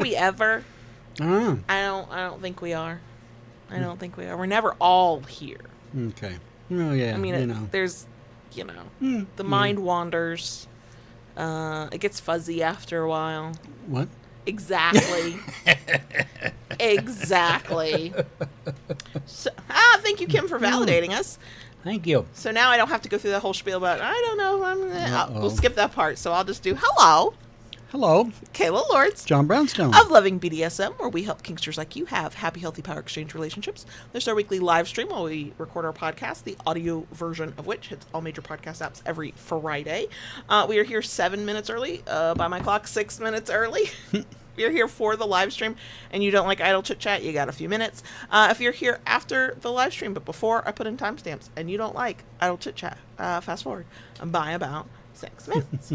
we ever? Ah, I don't think we are. I don't think we are. We're never all here. okay. Well, yeah, I mean, you know. there's, the mind wanders. It gets fuzzy after a while. What? Exactly. Exactly. So, thank you, Kim, for validating us. Thank you. So now I don't have to go through the whole spiel about, I don't know. We'll skip that part. So I'll just do, hello, Hello, Kayla Lords John Brownstone. of Loving BDSM, where we help kinksters like you have happy, healthy power exchange relationships. There's our weekly live stream while we record our podcast, the audio version of which hits all major podcast apps every Friday. We are here 7 minutes early, by my clock, 6 minutes early. If you're here for the live stream and you don't like idle chit chat, you got a few minutes. If you're here after the live stream, but before I put in timestamps and you don't like idle chit chat, fast forward by about 6 minutes.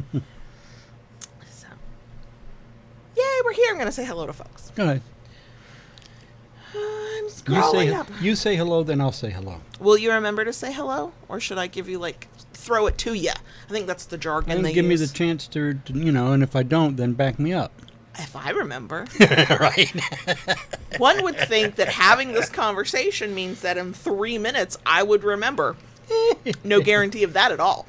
Yay, we're here. I'm going to say hello to folks. Go ahead. I'm scrolling up. You say hello, then I'll say hello. Will you remember to say hello? Or should I give you, throw it to you? I think that's the jargon they give use. me the chance to, and if I don't, then back me up. If I remember. Right. One would think that having this conversation means that in 3 minutes I would remember. No guarantee of that at all.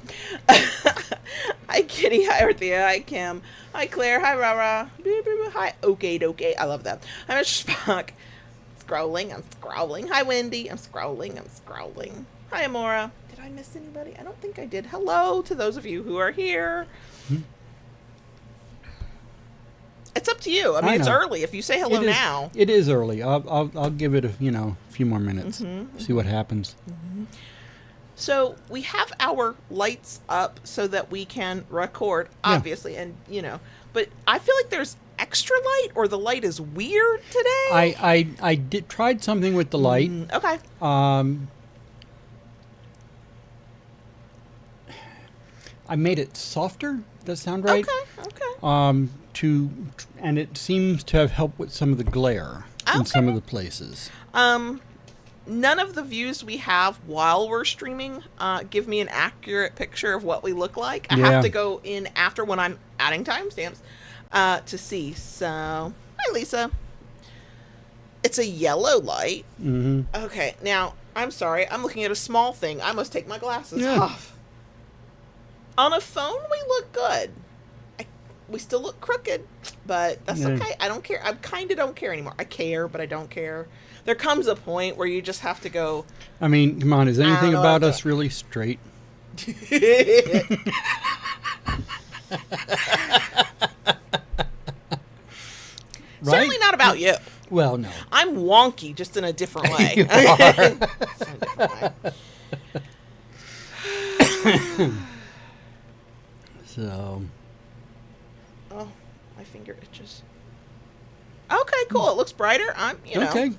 Hi, Kitty. Hi, Arthea. Hi, Kim. Hi, Claire. Hi, Rara. Hi, okay. I love that. Hi, Mr. Spock. Scrolling. I'm scrolling. Hi, Wendy. I'm scrolling. Hi, Amora. Did I miss anybody? I don't think I did. Hello to those of you who are here. It's up to you. I mean, it's early. If you say hello now. It is early. I'll give it a few more minutes. See what happens. So we have our lights up so that we can record, obviously, and but I feel like there's extra light, or the light is weird today. I tried something with the light. Okay. I made it softer. Does that sound right? Okay. And it seems to have helped with some of the glare in some of the places. None of the views we have while we're streaming give me an accurate picture of what we look like. I have to go in after when I'm adding timestamps to see. So, hi, Lisa. It's a yellow light. Mm-hmm. Okay, now, I'm sorry. I'm looking at a small thing. I must take my glasses off. On a phone, we look good. We still look crooked, but that's okay. I don't care. I kind of don't care anymore. I care, but I don't care. There comes a point where you just have to go. I mean, come on. Is anything about us really straight? Certainly not about you. Well, no. I'm wonky, just in a different way. You are. So. Oh, my finger itches. Okay, cool. It looks brighter. I'm, Okay,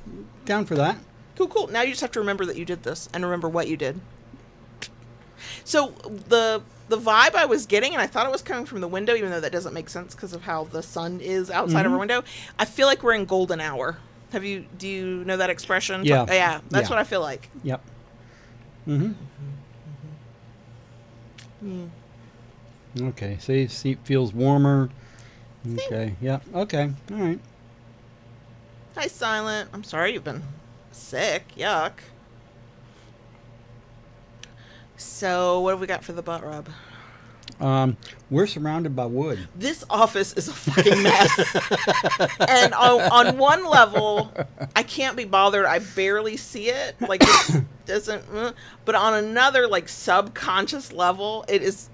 down for that. Cool. Now you just have to remember that you did this and remember what you did. So the vibe I was getting, and I thought it was coming from the window, even though that doesn't make sense because of how the sun is outside of our window. I feel like we're in golden hour. Do you know that expression? Yeah. Yeah, that's what I feel like. Yep. Mm-hmm. Okay, see, it feels warmer. Okay, yeah, okay, all right. Hi, Silent. I'm sorry you've been sick. Yuck. So, what have we got for the butt rub? We're surrounded by wood. This office is a fucking mess. And on one level, I can't be bothered. I barely see it. Like, it doesn't... But on another, subconscious level, it is...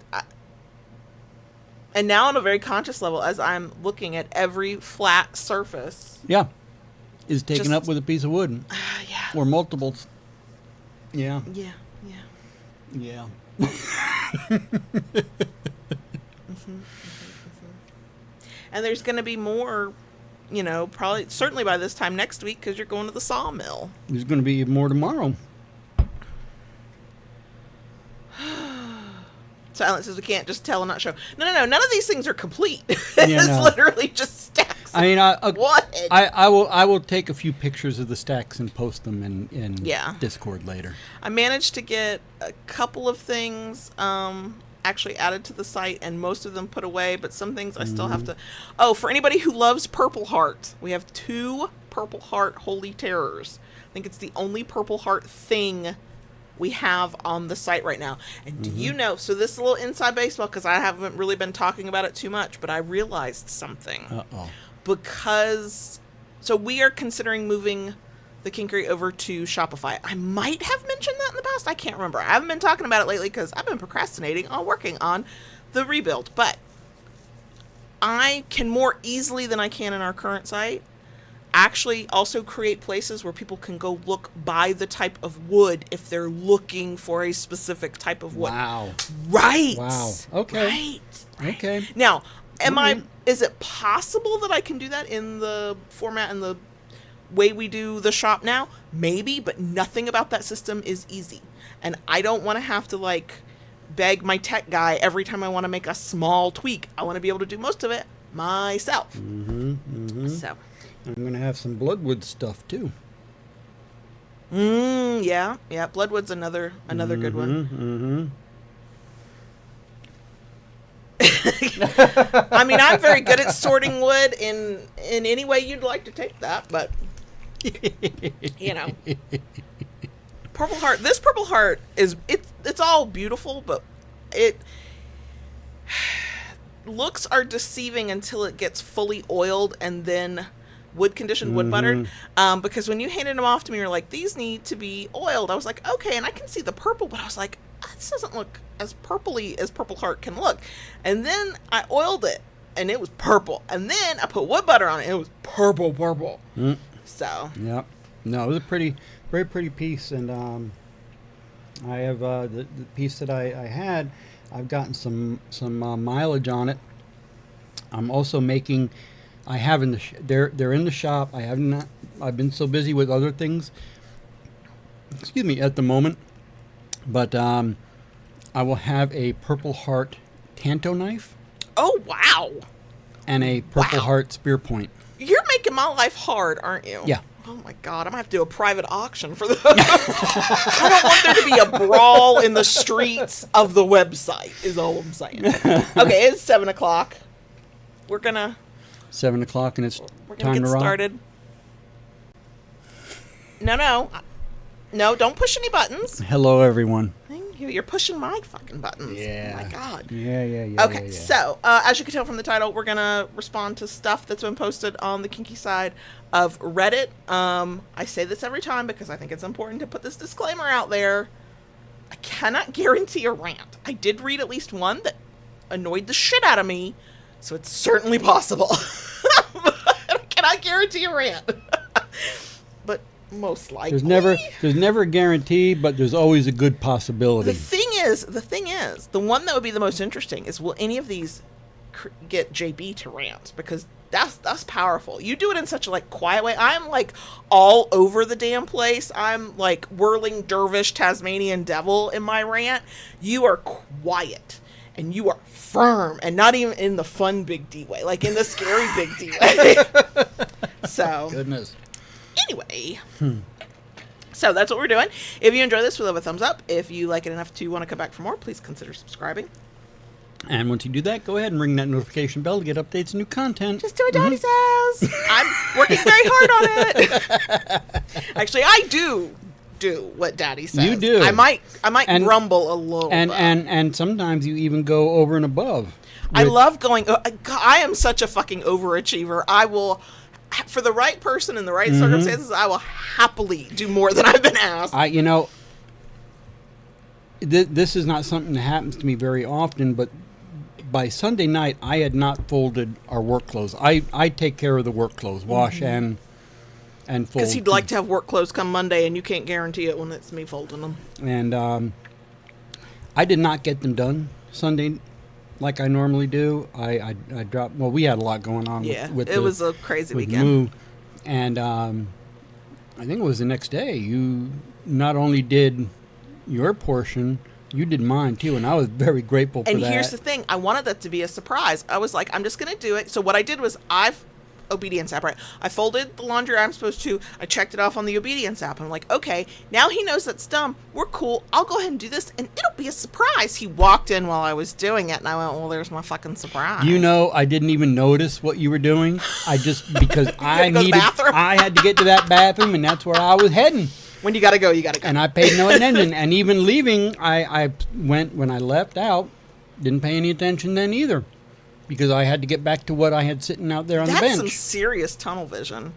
And now on a very conscious level, as I'm looking at every flat surface... Yeah. Is taken up with a piece of wood. Yeah. Or multiples. Yeah. Yeah. And there's going to be more, probably, certainly by this time next week, because you're going to the sawmill. There's going to be more tomorrow. Silence says we can't just tell and not show. No. None of these things are complete. It's literally just stacks. I mean, what? I will take a few pictures of the stacks and post them in Discord later. I managed to get a couple of things actually added to the site, and most of them put away, but some things I still have to. Oh, for anybody who loves Purple Heart, we have 2 Purple Heart Holy Terrors. I think it's the only Purple Heart thing we have on the site right now. And do you know, so this is a little inside baseball because I haven't really been talking about it too much, but I realized something. Uh-oh. Because, so we are considering moving the Kinkery over to Shopify. I might have mentioned that in the past. I can't remember. I haven't been talking about it lately because I've been procrastinating on working on the rebuild. But I can more easily than I can in our current site actually also create places where people can go look by the type of wood if they're looking for a specific type of wood. Wow. Right. Wow. Okay. Right. Okay. Now, is it possible that I can do that in the format and the way we do the shop now? Maybe, but nothing about that system is easy. And I don't want to have to like beg my tech guy every time I want to make a small tweak. I want to be able to do most of it myself. So I'm going to have some Bloodwood stuff too. Yeah. Bloodwood's another good one. I mean, I'm very good at sorting wood in any way you'd like to take that, but you know, Purple Heart. This Purple Heart it's all beautiful, but it looks are deceiving until it gets fully oiled and then wood conditioned, wood buttered. Because when you handed them off to me, you're like, these need to be oiled. I was like, okay, and I can see the purple, but I was like, this doesn't look as purpley as Purple Heart can look. And then I oiled it, and it was purple. And then I put wood butter on it, and it was purple. So. Yep. No, it was a very pretty piece, and I have the piece that I had. I've gotten some mileage on it. I'm also making. I have in the they're in the shop. I have not. I've been so busy with other things. Excuse me, at the moment. But I will have a Purple Heart Tanto knife. Oh wow! And a Purple Heart spear point. You're making my life hard, aren't you? Yeah. Oh my God, I'm gonna have to do a private auction for those. I don't want there to be a brawl in the streets of the website. Is all I'm saying. Okay, it's 7:00. We're gonna. 7:00, and it's we're time gonna to get rock. started. No, don't push any buttons. Hello, everyone. Thank you. You're pushing my fucking buttons. Yeah. Oh my God. Yeah. Okay, so as you can tell from the title, we're gonna respond to stuff that's been posted on the kinky side of Reddit. I say this every time because I think it's important to put this disclaimer out there. I cannot guarantee a rant. I did read at least one that annoyed the shit out of me, so it's certainly possible. I cannot guarantee a rant. But most likely. There's never a guarantee, but there's always a good possibility. The thing is, the one that would be the most interesting is, will any of these get JB to rant? Because that's powerful. You do it in such a like quiet way. I'm like all over the damn place. I'm like whirling dervish Tasmanian devil in my rant. You are quiet and you are firm, and not even in the fun Big D way, like in the scary Big D way. So Goodness. Anyway, so that's what we're doing. If you enjoy this, we love a thumbs up. If you like it enough to want to come back for more, please consider subscribing. And once you do that, go ahead and ring that notification bell to get updates and new content. Just do what Daddy says. I'm working very hard on it. Actually, I do what Daddy says. You do. I might grumble a little bit. And sometimes you even go over and above. I love going. I am such a fucking overachiever. I will. For the right person in the right circumstances, I will happily do more than I've been asked. This is not something that happens to me very often, but by Sunday night, I had not folded our work clothes. I take care of the work clothes, wash and fold. Because he'd like to have work clothes come Monday, and you can't guarantee it when it's me folding them. And I did not get them done Sunday like I normally do. I dropped. Well, we had a lot going on. Yeah, with it was a crazy with weekend. Moo. And I think it was the next day. You not only did your portion, you did mine too, and I was very grateful for that. And here's the thing: I wanted that to be a surprise. I was like, I'm just going to do it. So what I did was obedience app, right? I folded the laundry I'm supposed to. I checked it off on the obedience app. I'm like, okay, now he knows that's dumb. We're cool. I'll go ahead and do this, and it'll be a surprise. He walked in while I was doing it, and I went, well, there's my fucking surprise. You know, I didn't even notice what you were doing. I just, because I had to get to that bathroom, and that's where I was heading. When you gotta go, you gotta go. And I paid no attention. And even leaving, I went, when I left out, didn't pay any attention then either. Because I had to get back to what I had sitting out there on the bench. That's some serious tunnel vision.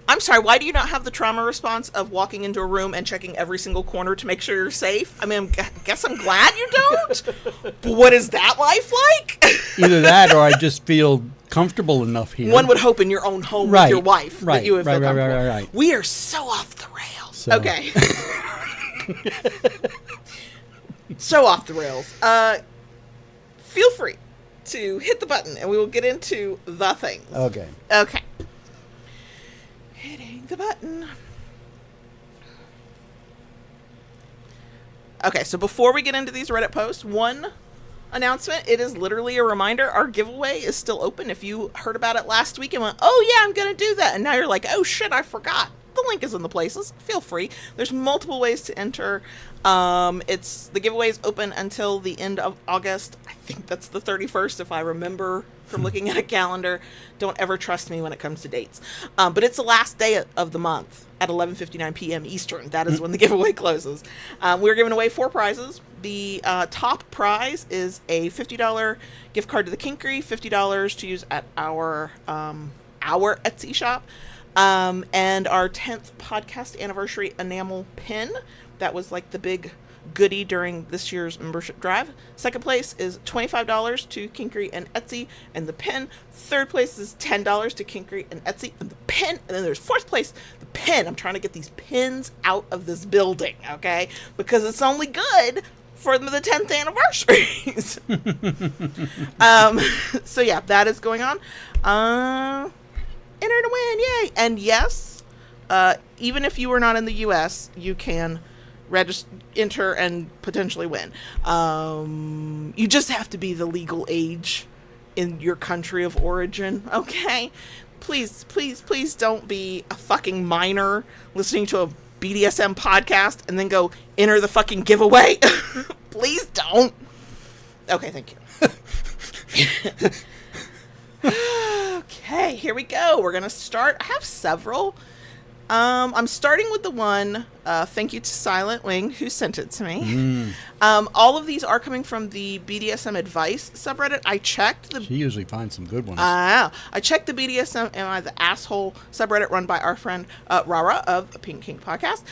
I'm sorry, why do you not have the trauma response of walking into a room and checking every single corner to make sure you're safe? I mean, I guess I'm glad you don't. But what is that life like? Either that or I just feel comfortable enough here. One would hope in your own home with your wife that you would feel comfortable. Right. We are so off the rails. So. Okay. So off the rails. Feel free to hit the button and we will get into the things. Okay. Hitting the button. Okay, so before we get into these Reddit posts, one announcement. It is literally a reminder. Our giveaway is still open. If you heard about it last week and went, oh yeah, I'm going to do that. And now you're like, oh shit, I forgot. The link is in the places. Feel free. There's multiple ways to enter. The giveaway is open until the end of August. I think that's the 31st if I remember from looking at a calendar. Don't ever trust me when it comes to dates. But it's the last day of the month at 11:59 p.m. Eastern. That is when the giveaway closes. We're giving away 4 prizes. The top prize is a $50 gift card to the Kinkery, $50 to use at our Etsy shop. And our 10th podcast anniversary enamel pin. That was like the big goodie during this year's membership drive. Second place is $25 to Kinkery and Etsy and the pin. Third place is $10 to Kinkery and Etsy and the pin. And then there's fourth place, the pin. I'm trying to get these pins out of this building, okay? Because it's only good for the 10th anniversaries. So yeah, that is going on. Enter to win, yay! And yes, even if you are not in the U.S., you can enter and potentially win. You just have to be the legal age in your country of origin, okay? Please, please, please don't be a fucking minor listening to a BDSM podcast and then go enter the fucking giveaway. Please don't. Okay, thank you. Okay, here we go. We're going to start. I have several. I'm starting with the one, thank you to Silent Wing, who sent it to me. All of these are coming from the BDSM Advice subreddit. I checked. She usually finds some good ones. I checked the BDSM Am I the Asshole subreddit run by our friend Rara of a Pink Kink podcast.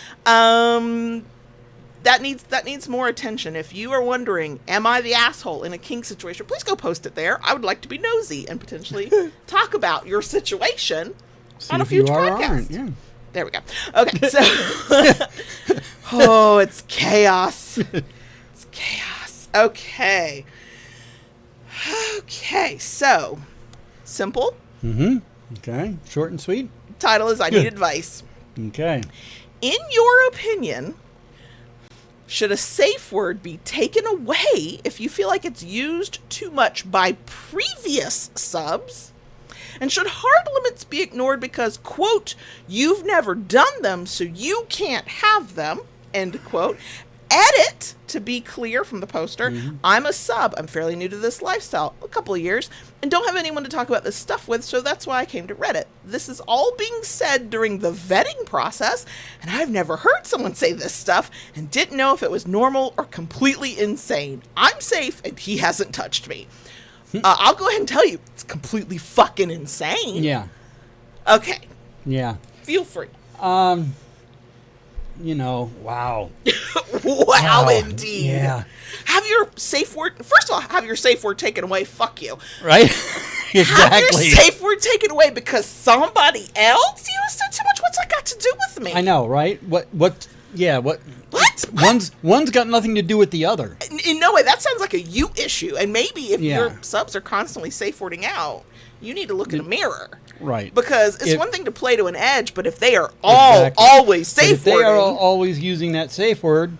That needs more attention. If you are wondering, am I the asshole in a kink situation, please go post it there. I would like to be nosy and potentially talk about your situation on a future podcast. Yeah. There we go. Okay, so oh, it's chaos. It's chaos. Okay. Okay, so simple. Okay. Short and sweet. Title is I Need Advice. Okay. In your opinion, should a safe word be taken away if you feel like it's used too much by previous subs? And should hard limits be ignored because, quote, you've never done them, so you can't have them, end quote? Edit, to be clear from the poster, I'm a sub. I'm fairly new to this lifestyle, a couple of years, and don't have anyone to talk about this stuff with, so that's why I came to Reddit. This is all being said during the vetting process, and I've never heard someone say this stuff and didn't know if it was normal or completely insane. I'm safe, and he hasn't touched me. I'll go ahead and tell you, it's completely fucking insane. Yeah. Okay. Yeah. Feel free. Wow. Wow, indeed. Yeah. Have your safe word, first of all, have your safe word taken away. Fuck you. Right? Exactly. Have your safe word taken away because somebody else used it too much? What's that got to do with me? I know, right? What? What? One's got nothing to do with the other. In no way. That sounds like a you issue. And maybe if your subs are constantly safe wording out, you need to look in a mirror. Right. Because it's one thing to play to an edge, but if they are always safe wording. If they are always using that safe word,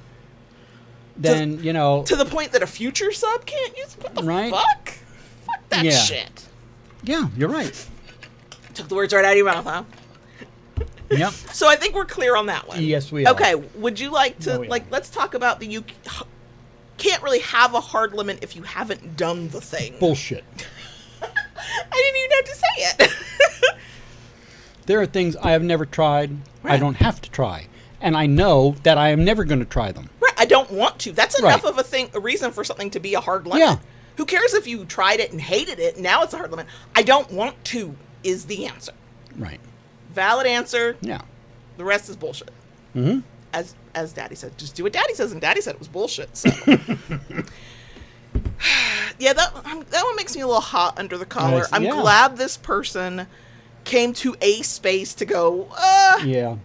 then, to the point that a future sub can't use it? What the fuck? Fuck that shit. Yeah, you're right. Took the words right out of your mouth, huh? Yep. So I think we're clear on that one. Yes, we are. Okay, would you like to, No, we are. let's talk about you can't really have a hard limit if you haven't done the thing. Bullshit. I didn't even have to say it. There are things I have never tried. I Right. don't have to try. And I know that I am never going to try them. Right, I don't want to. That's enough Right. of a reason for something to be a hard limit. Yeah. Who cares if you tried it and hated it, now it's a hard limit. I don't want to is the answer. Right. Valid answer. Yeah. The rest is bullshit. Mm-hmm. As Daddy said, just do what Daddy says, and Daddy said it was bullshit. So, yeah, that one makes me a little hot under the collar. I'm Yeah. glad this person came to a space to go. Yeah.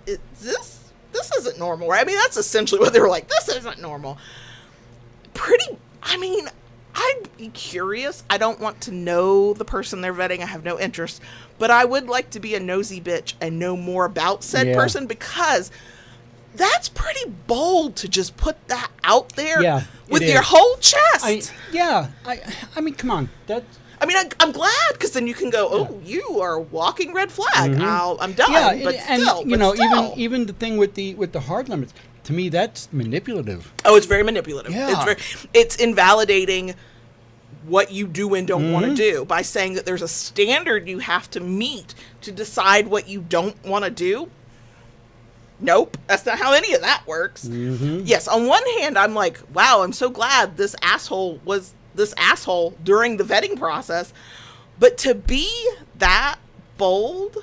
This isn't normal, right? I mean, that's essentially what they were like. This isn't normal. I'd be curious. I don't want to know the person they're vetting. I have no interest, but I would like to be a nosy bitch and know more about said Yeah. person, because that's pretty bold to just put that out there Yeah, with it your is. whole chest. I mean, come on. That's I'm glad, because then you can go, oh, you are a walking red flag. I'm done. yeah, but and still, you know, still. even the thing with the hard limits, to me, that's manipulative. Oh, it's very manipulative. Yeah. It's invalidating what you do and don't want to Mm-hmm. do by saying that there's a standard you have to meet to decide what you don't want to do. Nope, that's not how any of that works. Mm-hmm. Yes, on one hand, I'm like, wow, I'm so glad this asshole was this asshole during the vetting process. But to be that bold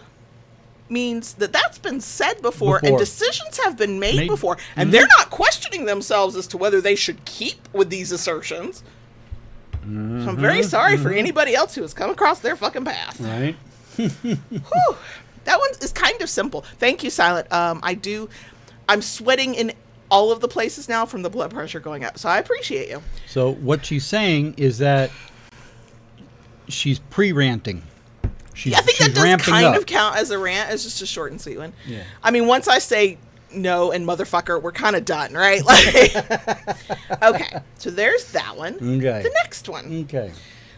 means that that's been said before. And decisions have been made before, and they're not questioning themselves as to whether they should keep with these assertions. So I'm very sorry for anybody else who has come across their fucking path. Right. Whew. That one is kind of simple. Thank you, Silent. I'm sweating in all of the places now from the blood pressure going up, so I appreciate you. So what she's saying is that she's pre-ranting. I think that does ramping kind up. of count as a rant. It's just a short and sweet one. Yeah. I mean, once I say no and motherfucker, we're kind of done, right? Like, okay, so there's that one. Okay. The next one. Okay.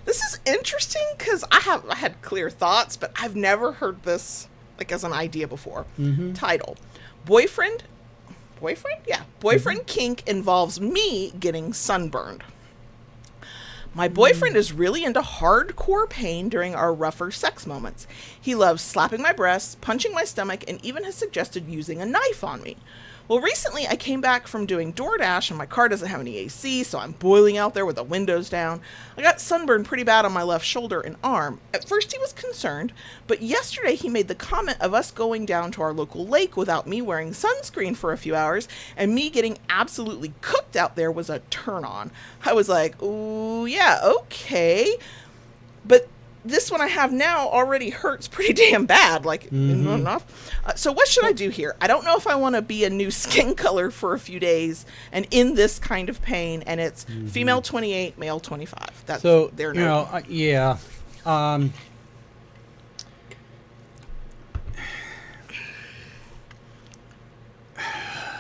This is interesting because I had clear thoughts, but I've never heard this like as an idea before. Mm-hmm. Title: Boyfriend? Yeah. Boyfriend kink involves me getting sunburned. My boyfriend is really into hardcore pain during our rougher sex moments. He loves slapping my breasts, punching my stomach, and even has suggested using a knife on me. Well, recently I came back from doing DoorDash and my car doesn't have any AC, so I'm boiling out there with the windows down. I got sunburned pretty bad on my left shoulder and arm. At first he was concerned, but yesterday he made the comment of us going down to our local lake without me wearing sunscreen for a few hours, and me getting absolutely cooked out there was a turn on. I was like, ooh, yeah, okay. But this one I have now already hurts pretty damn bad, like enough. So what should I do here? I don't know if I want to be a new skin color for a few days and in this kind of pain, and it's female 28, male 25. That's So their you note. know, yeah.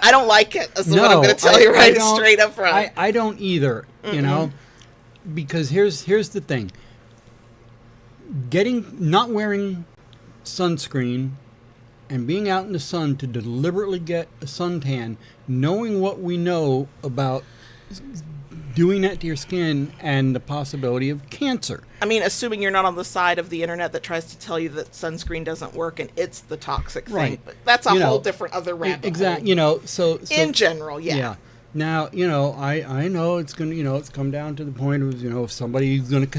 I don't like it. That's what I'm going to tell you right straight up front. I don't either. You know, because here's the thing. Not wearing sunscreen and being out in the sun to deliberately get a suntan, knowing what we know about doing that to your skin and the possibility of cancer. I mean, assuming you're not on the side of the internet that tries to tell you that sunscreen doesn't work and it's the toxic thing. Right. But that's a You know, whole different other rabbit hole. Exactly. You know, so In general, yeah. Now, you know, I know it's going to, you know, it's come down to the point of, you know, if somebody's going to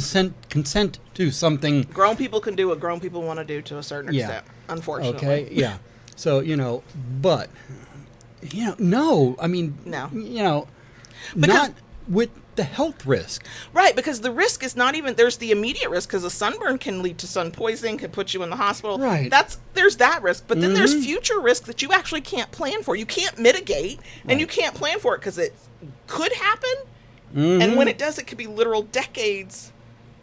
consent to something. Grown people can do what grown people want to do to a certain extent, unfortunately. Okay, yeah. So, you know, but, you know, no. I mean, No. You know, Because- not with the health risk. Right, because the risk is not even, there's the immediate risk, because a sunburn can lead to sun poisoning, can put you in the hospital. Right. There's that risk, but then there's future risk that you actually can't plan for. You can't mitigate, and you can't plan for it because it could happen, and when it does, it could be literal decades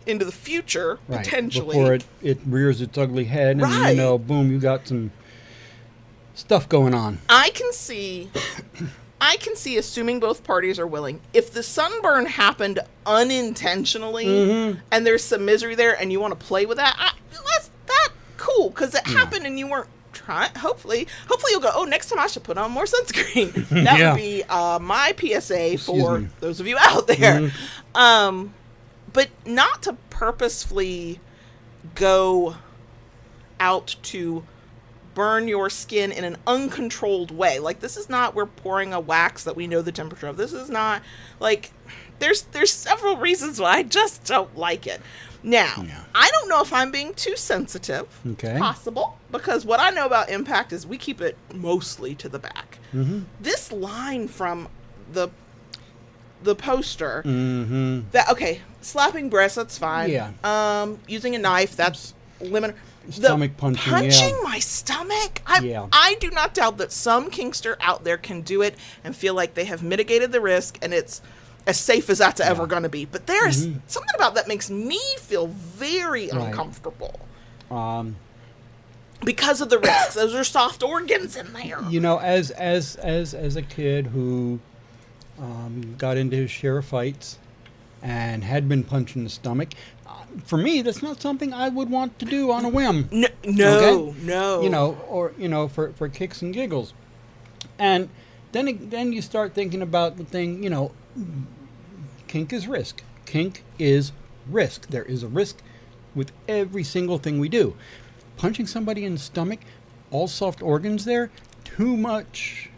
into the future, potentially. Before it rears its ugly head, and Right. you know, boom, you got some stuff going on. I can see, assuming both parties are willing, if the sunburn happened unintentionally and there's some misery there and you want to play with that, cool because it happened and you weren't trying. Hopefully you'll go, oh, next time I should put on more sunscreen. That would be my PSA for those of you out there. But not to purposefully go out to burn your skin in an uncontrolled way. Like, this is not, we're pouring a wax that we know the temperature of. This is not, like, there's several reasons why I just don't like it. Now, I don't know if I'm being too sensitive. Okay. Possible. Because what I know about impact is we keep it mostly to the back. This line from the poster, that, okay, slapping breasts, that's fine. Yeah. Using a knife, that's limited. Stomach punching my stomach. I do not doubt that some kinkster out there can do it and feel like they have mitigated the risk and it's as safe as that's ever going to be. But there's something about that makes me feel very uncomfortable. Because of the risks. Those are soft organs in there. You know, as a kid who got into his share of fights and had been punched in the stomach, for me, that's not something I would want to do on a whim. No. You know, or, you know, for kicks and giggles. And then you start thinking about the thing, you know, kink is risk. Kink is risk. There is a risk with every single thing we do. Punching somebody in the stomach, all soft organs there, too much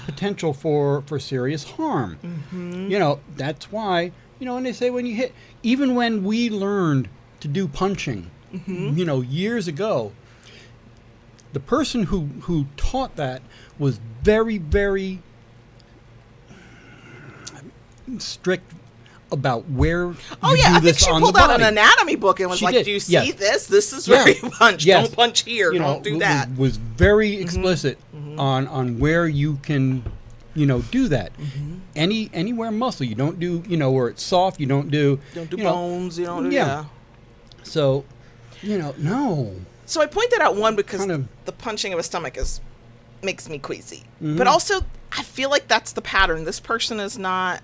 potential for serious harm. You know, that's why, you know, and they say when you hit, even when we learned to do punching, you know, years ago, the person who taught that was very, very strict about where I think she pulled out an anatomy book and was like, do you see this? This is where you punch. Don't punch here. Don't do that. Was very explicit on where you can, you know, do that. Anywhere muscle. You don't do, you know, where it's soft. You don't do bones. You don't do So, you know, no. So I point that out, one, because the punching of a stomach makes me queasy. But also, I feel like that's the pattern. This person is not...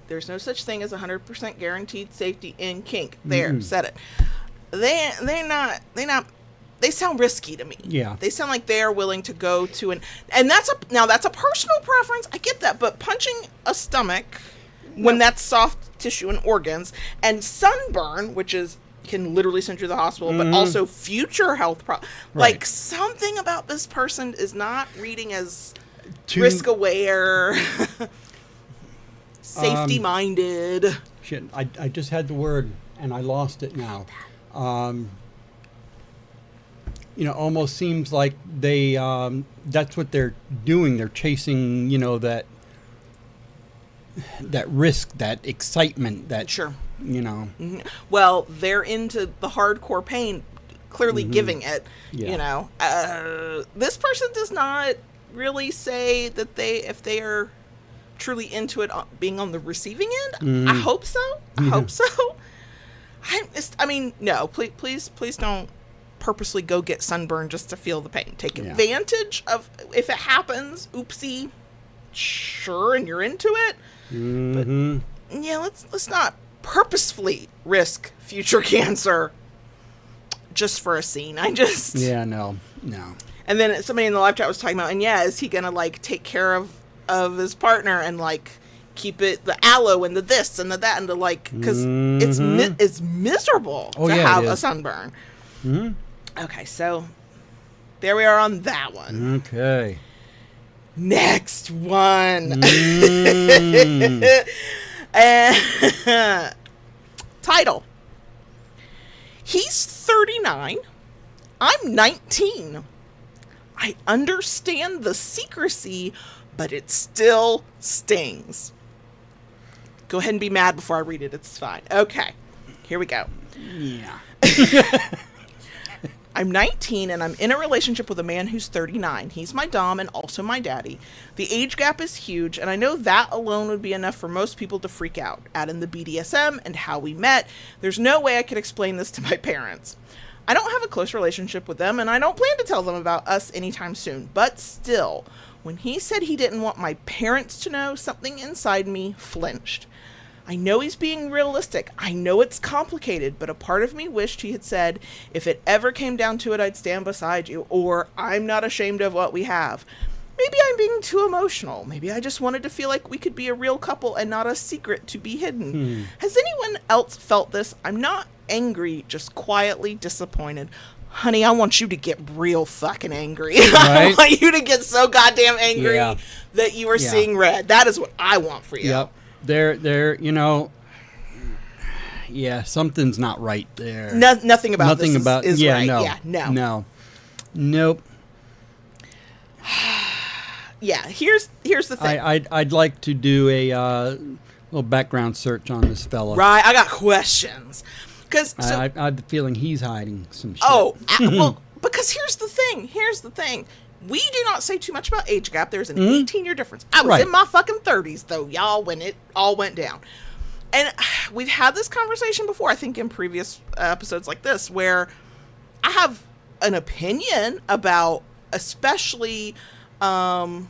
There's no such thing as 100% guaranteed safety in kink. There, said it. They're not. They sound risky to me. Yeah. They sound like they're willing to go to and that's a personal preference. I get that, but punching a stomach when that's soft tissue and organs, and sunburn, which can literally send you to the hospital, but also future health like, something about this person is not reading as risk aware. Safety minded. Shit, I just had the word and I lost it now. You know, almost seems like they that's what they're doing. They're chasing, you know, that risk, that excitement, that you know. Well, they're into the hardcore pain, clearly giving it. You know, this person does not really say that if they are truly into it, being on the receiving end. I hope so. I mean, no, please don't purposely go get sunburn just to feel the pain. Take advantage of, if it happens, oopsie, sure, and you're into it. But yeah, let's not purposefully risk future cancer just for a scene. No. And then somebody in the live chat was talking about, and is he gonna like take care of his partner and like keep it the aloe and the this and the that and the like, because it's miserable to have a sunburn. Okay, so there we are on that one. Okay, next one. Title: He's 39, I'm 19. I understand the secrecy, but it still stings. Go ahead and be mad before I read it. It's fine. Okay, here we go. Yeah. I'm 19 and I'm in a relationship with a man who's 39. He's my dom and also my daddy. The age gap is huge, and I know that alone would be enough for most people to freak out. Add in the BDSM and how we met. There's no way I could explain this to my parents. I don't have a close relationship with them, and I don't plan to tell them about us anytime soon. But still, when he said he didn't want my parents to know, something inside me flinched. I know he's being realistic. I know it's complicated, but a part of me wished he had said, if it ever came down to it, I'd stand beside you, or I'm not ashamed of what we have. Maybe I'm being too emotional. Maybe I just wanted to feel like we could be a real couple and not a secret to be hidden. Has anyone else felt this? I'm not angry, just quietly disappointed. Honey, I want you to get real fucking angry. Right? I want you to get so goddamn angry that you are seeing red. That is what I want for you. Yep. Something's not right there. Nothing about this is right. No. Yeah, no. No. Nope. Yeah, here's the thing. I'd like to do a little background search on this fella. Right, I got questions. I have the feeling he's hiding some shit. Oh, well, because here's the thing. We do not say too much about age gap. There's an 18-year difference. I was in my fucking 30s, though, y'all, when it all went down. And we've had this conversation before, I think, in previous episodes like this, where I have an opinion about, especially, I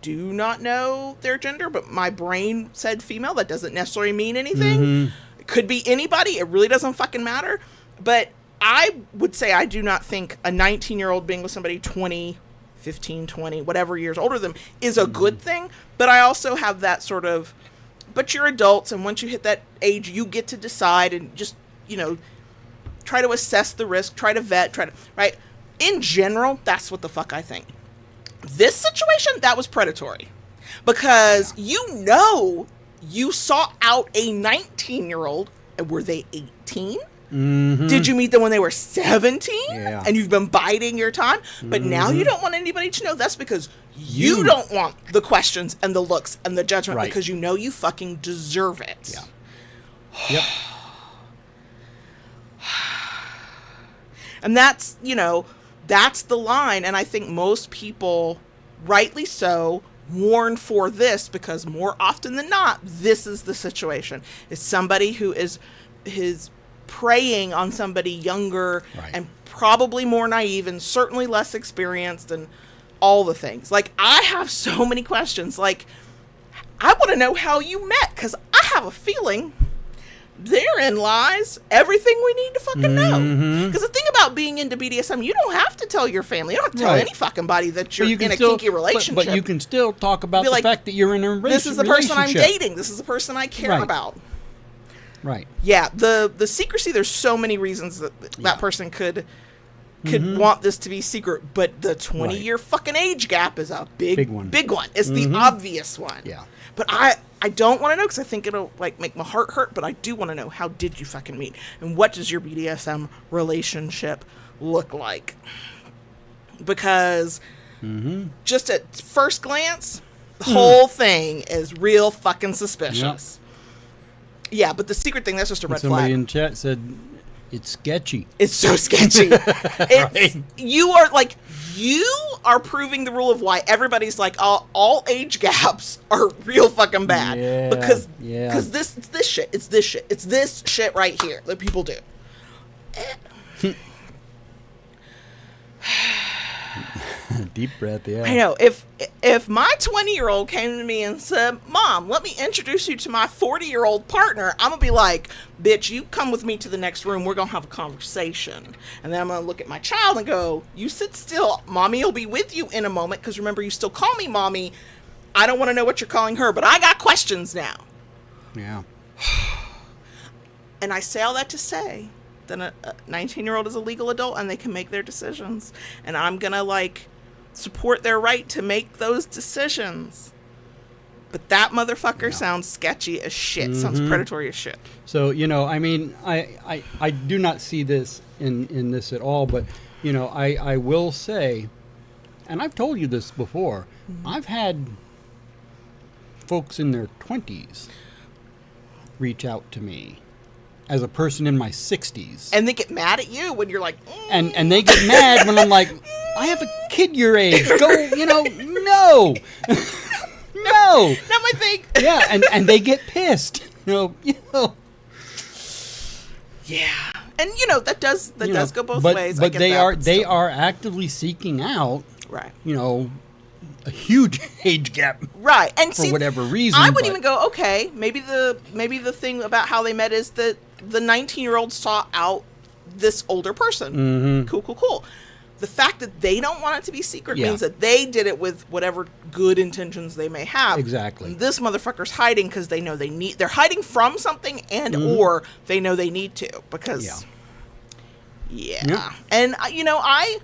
do not know their gender, but my brain said female. That doesn't necessarily mean anything. It could be anybody. It really doesn't fucking matter. But I would say I do not think a 19-year-old being with somebody 20, 15, 20, whatever years older than them is a good thing. But I also have that sort of, but you're adults, and once you hit that age, you get to decide and just, try to assess the risk, try to vet, right? In general, that's what the fuck I think. This situation, that was predatory. Because you sought out a 19-year-old, and were they 18? Did you meet them when they were 17? Yeah. And you've been biding your time? But now you don't want anybody to know. That's because you don't want the questions and the looks and the judgment, because you know you fucking deserve it. Yeah. Yep. And that's, that's the line. And I think most people, rightly so, warn for this, because more often than not, this is the situation. It's somebody who is preying on somebody younger and probably more naive and certainly less experienced and all the things. Like, I have so many questions. Like, I want to know how you met, because I have a feeling therein lies everything we need to fucking know. Because the thing about being into BDSM, you don't have to tell your family. You don't have to tell any fucking body that you're in a kinky relationship. But you can still talk about the fact that you're in a relationship. This is the person I'm dating. This is the person I care about. Right. Yeah, the secrecy, there's so many reasons that person could want this to be secret, but the 20-year fucking age gap is a big one. Big one. It's the obvious one. Yeah. But I don't want to know, because I think it'll make my heart hurt, but I do want to know, how did you fucking meet? And what does your BDSM relationship look like? Because just at first glance, the whole thing is real fucking suspicious. Yeah, but the secret thing, that's just a red flag. Somebody in chat said, it's sketchy. It's so sketchy. You are proving the rule of why everybody's like, all age gaps are real fucking bad. Yeah, because it's this shit. It's this shit right here that people do. Deep breath, yeah. I know. If my 20-year-old came to me and said, Mom, let me introduce you to my 40-year-old partner, I'm going to be like, bitch, you come with me to the next room. We're going to have a conversation. And then I'm going to look at my child and go, you sit still. Mommy will be with you in a moment, because remember, you still call me Mommy. I don't want to know what you're calling her, but I got questions now. Yeah. And I say all that to say that a 19-year-old is a legal adult and they can make their decisions. And I'm going to, support their right to make those decisions. But that motherfucker sounds sketchy as shit. Sounds predatory as shit. So, I do not see this in this at all, but, I will say, and I've told you this before, I've had folks in their 20s reach out to me as a person in my 60s. And they get mad at you when you're like... And they get mad when I'm like, I have a kid your age. Go, no. No. Not my thing. Yeah, and they get pissed. Yeah. And, that does go both ways. But they are actively seeking out, a huge age gap. Right. And for whatever reason. I would even go, okay, maybe the thing about how they met is that the 19-year-old sought out this older person. Mm-hmm. Cool. The fact that they don't want it to be secret Yeah. means that they did it with whatever good intentions they may have. Exactly. And this motherfucker's hiding because they know they're hiding from something or they know they need to because yeah. And I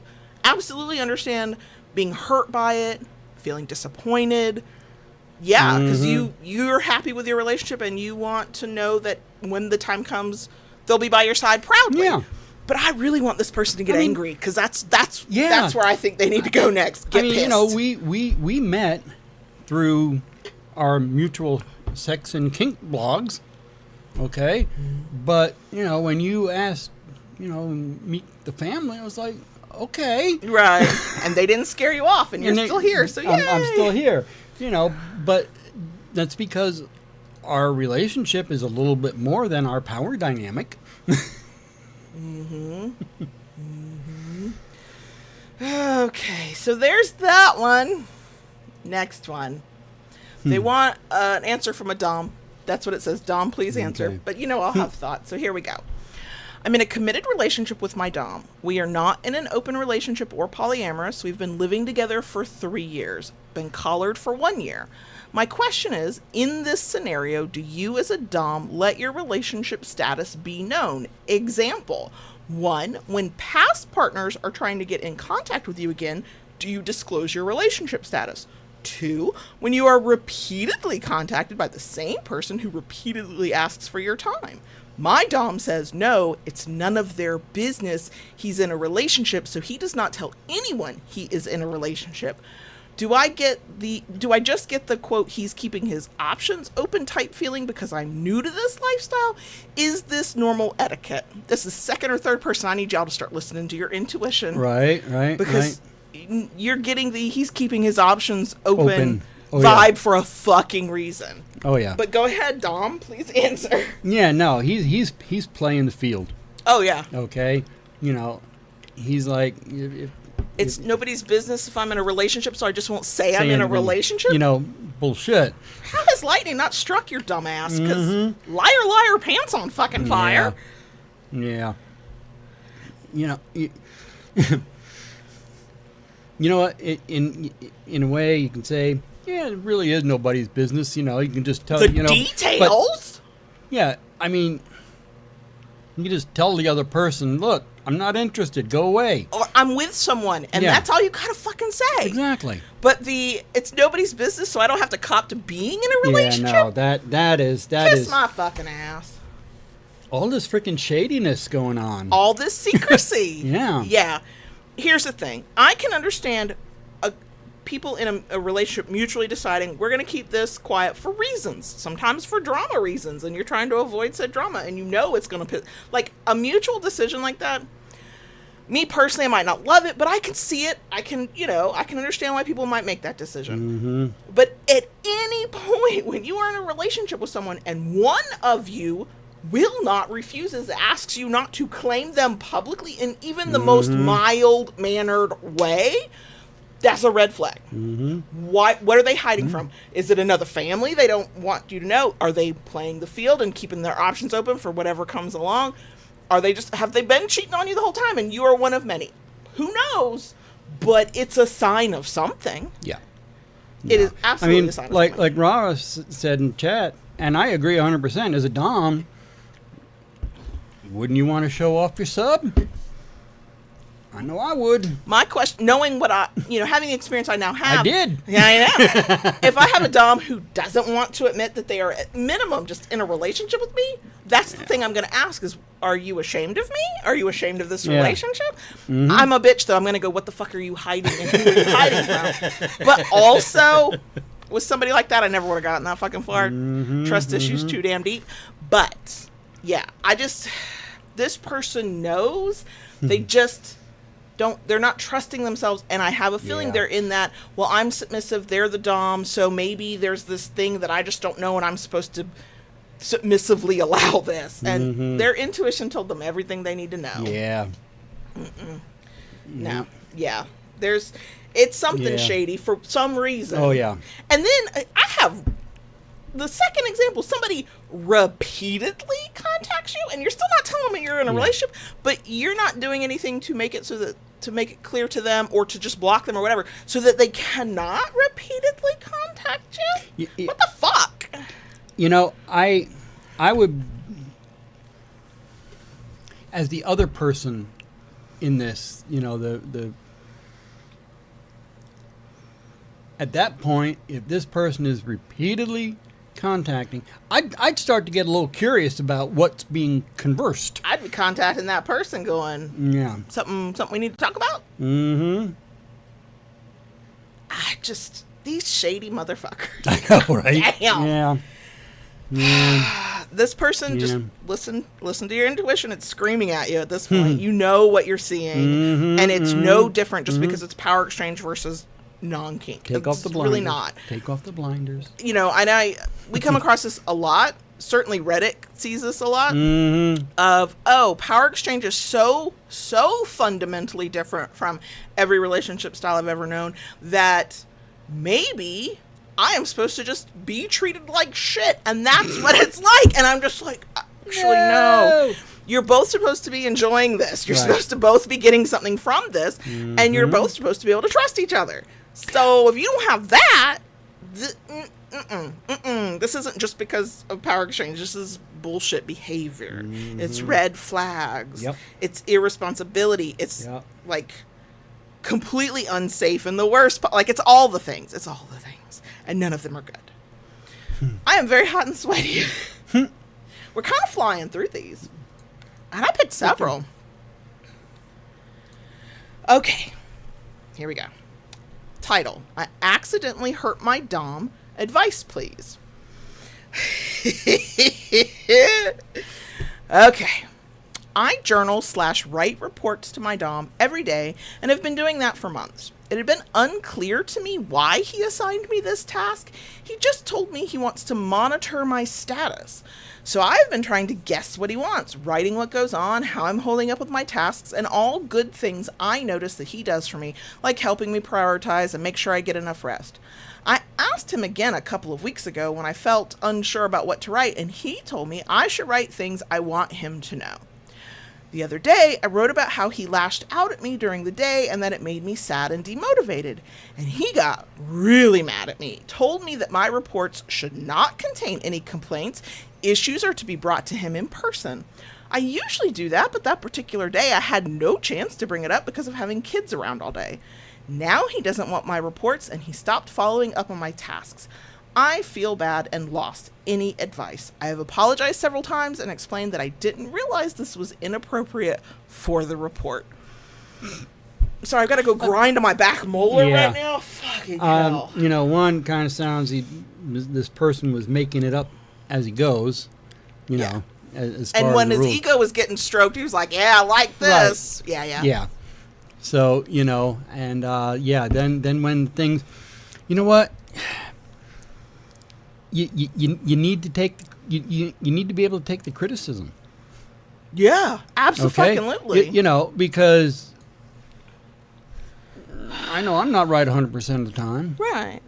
absolutely understand being hurt by it, feeling disappointed. Yeah, because you're happy with your relationship and you want to know that when the time comes, they'll be by your side proudly. Yeah. But I really want this person to get angry because that's Yeah. where I think they need to go next. Get pissed. We met through our mutual sex and kink blogs, okay? But, when you asked, meet the family, I was like, okay. Right. And they didn't scare you off and you're still here, so yay. I'm still here, but that's because our relationship is a little bit more than our power dynamic. Okay, so there's that one. Next one. They want an answer from a Dom. That's what it says. Dom, please answer. Okay. But I'll have thoughts. So here we go. I'm in a committed relationship with my Dom. We are not in an open relationship or polyamorous. We've been living together for 3 years. Been collared for 1 year. My question is, in this scenario, do you as a Dom let your relationship status be known? Example, 1, when past partners are trying to get in contact with you again, do you disclose your relationship status? 2, when you are repeatedly contacted by the same person who repeatedly asks for your time. My Dom says, no, it's none of their business. He's in a relationship, so he does not tell anyone he is in a relationship. Do I just get the quote, he's keeping his options open type feeling because I'm new to this lifestyle? Is this normal etiquette? This is second or third person. I need y'all to start listening to your intuition. Right. Because you're getting the he's keeping his options open Oh, vibe for a fucking reason. Oh, yeah. But go ahead, Dom. Please answer. Yeah, no, he's playing the field. Oh, yeah. Okay? He's like... It's nobody's business if I'm in a relationship, so I just won't say I'm in a relationship? Bullshit. How has lightning not struck your dumb ass? Because liar, pants on fucking fire. Yeah. You know what? In a way, you can say, yeah, it really is nobody's business. You can just tell... The details? Yeah, I mean, you can just tell the other person, look, I'm not interested. Go away. Or I'm with someone, and that's all you gotta fucking say. Exactly. But it's nobody's business, so I don't have to cop to being in a relationship. Yeah, no, that is Kiss my fucking ass. All this freaking shadiness going on. All this secrecy. Yeah. Yeah. Here's the thing. I can understand people in a relationship mutually deciding we're going to keep this quiet for reasons, sometimes for drama reasons, and you're trying to avoid said drama, and it's going to like a mutual decision like that. Me personally, I might not love it, but I can see it. I can understand why people might make that decision. But at any point when you are in a relationship with someone and one of you will not, refuses, asks you not to claim them publicly in even the most mild-mannered way, that's a red flag. What are they hiding from? Is it another family they don't want you to know? Are they playing the field and keeping their options open for whatever comes along? Have they been cheating on you the whole time and you are one of many? Who knows? But it's a sign of something. Yeah. It is absolutely a sign of something. Like Rara said in chat, and I agree 100%, as a Dom, wouldn't you want to show off your sub? I know I would. My question, knowing what having the experience I now have. I did. Yeah, I know. If I have a Dom who doesn't want to admit that they are at minimum just in a relationship with me, that's the thing I'm going to ask is, are you ashamed of me? Are you ashamed of this relationship? I'm a bitch, though. I'm going to go, what the fuck are you hiding and who are you hiding from? But also, with somebody like that, I never would have gotten that fucking far. Trust issues too damn deep. But, yeah, this person knows. They just... they're not trusting themselves, and I have a feeling they're in that, well, I'm submissive, they're the Dom, so maybe there's this thing that I just don't know and I'm supposed to submissively allow this. And their intuition told them everything they need to know. Yeah. No. Yeah. It's something Yeah. shady for some reason. Oh, yeah. And then I have the second example. Somebody repeatedly contacts you, and you're still not telling them you're in a relationship, but you're not doing anything to make it to make it clear to them, or to just block them or whatever, so that they cannot repeatedly contact you. What the fuck? You know, I would, as the other person in this, you know, the at that point, if this person is repeatedly contacting, I'd start to get a little curious about what's being conversed. I'd be contacting that person going, Yeah. something we need to talk about? Mm-hmm. These shady motherfuckers. I know, right? Damn. Yeah. Yeah. This person, just listen to your intuition. It's screaming at you at this point. You know what you're seeing, and it's no different just because it's power exchange versus non-kink. Take off the blinders. Really not. Take off the blinders. You know, and we come across this a lot. Certainly Reddit sees this a lot. Of, power exchange is so fundamentally different from every relationship style I've ever known that maybe I am supposed to just be treated like shit, and that's what it's like. And I'm just like, actually, no. You're both supposed to be enjoying this. You're supposed to both be getting something from this, and you're both supposed to be able to trust each other. So if you don't have that, this isn't just because of power exchange. This is bullshit behavior. It's red flags. It's irresponsibility. It's like completely unsafe and the worst. But like, it's all the things. It's all the things, and none of them are good. I am very hot and sweaty. We're kind of flying through these, and I picked several. Okay, here we go. Title: I accidentally hurt my dom. Advice, please. Okay. I journal/write reports to my dom every day and have been doing that for months. It had been unclear to me why he assigned me this task. He just told me he wants to monitor my status. So I've been trying to guess what he wants, writing what goes on, how I'm holding up with my tasks, and all good things I notice that he does for me, like helping me prioritize and make sure I get enough rest. I asked him again a couple of weeks ago when I felt unsure about what to write, and he told me I should write things I want him to know. The other day, I wrote about how he lashed out at me during the day and that it made me sad and demotivated. And he got really mad at me, told me that my reports should not contain any complaints. Issues are to be brought to him in person. I usually do that, but that particular day I had no chance to bring it up because of having kids around all day. Now he doesn't want my reports and he stopped following up on my tasks. I feel bad and lost. Any advice? I have apologized several times and explained that I didn't realize this was inappropriate for the report. Sorry, I've got to go grind on my back molar right now. Fucking hell. You know, one kind of sounds this person was making it up as he goes, you know, as far and when as his rules. ego was getting stroked, he was like, yeah, I like this. Right. Yeah. So, you know, and then when things, you know what? You need to take you need to be able to take the criticism. Yeah, absolutely. Okay? You know, because I know I'm not right 100% of the time. Right.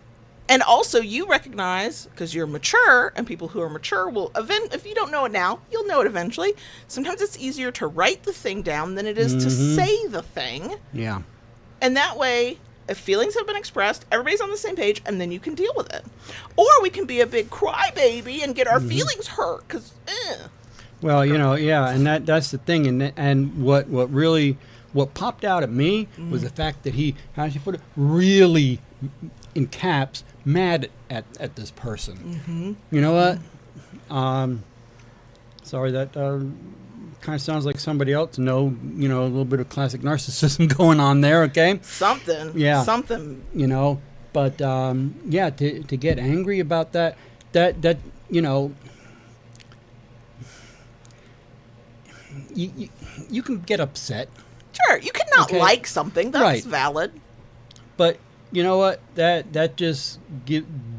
And also you recognize, because you're mature, and people who are mature will if you don't know it now, you'll know it eventually. Sometimes it's easier to write the thing down than it is to say the thing. Yeah. And that way, if feelings have been expressed, everybody's on the same page, and then you can deal with it. Or we can be a big crybaby and get our feelings hurt, because, Well, you know, and that's the thing, and what popped out at me was the fact that he, how should you put it, really, in caps, mad at this person. You know what? Sorry, that kind of sounds like somebody else. No, you know, a little bit of classic narcissism going on there. Okay. Something. You know, but to get angry about that you know, you can get upset. Sure, you can not like something. That's valid. But you know what? That just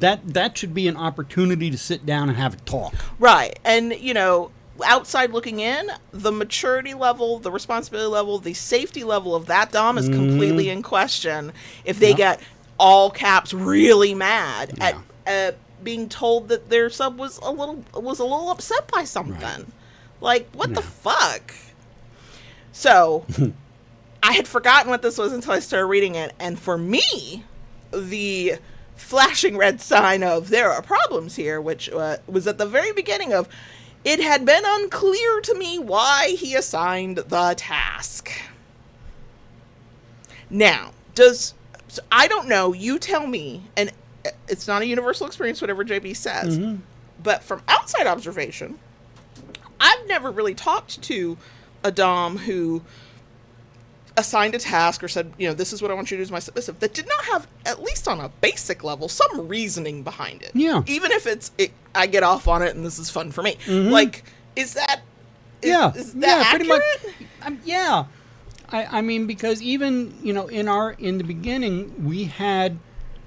that should be an opportunity to sit down and have a talk. Right. And you know, outside looking in, the maturity level, the responsibility level, the safety level of that dom is completely in question if they get all caps really mad at being told that their sub was a little upset by something. Right. Like, what the fuck? So I had forgotten what this was until I started reading it, and for me, the flashing red sign of there are problems here, which was at the very beginning of, it had been unclear to me why he assigned the task. Now, I don't know, you tell me, and it's not a universal experience, whatever JB says, but from outside observation, I've never really talked to a dom who assigned a task or said, this is what I want you to do as my submissive, that did not have, at least on a basic level, some reasoning behind it. Yeah. Even if I get off on it and this is fun for me. Like, is that accurate? Pretty much. Yeah. I mean, because even, in the beginning, we had,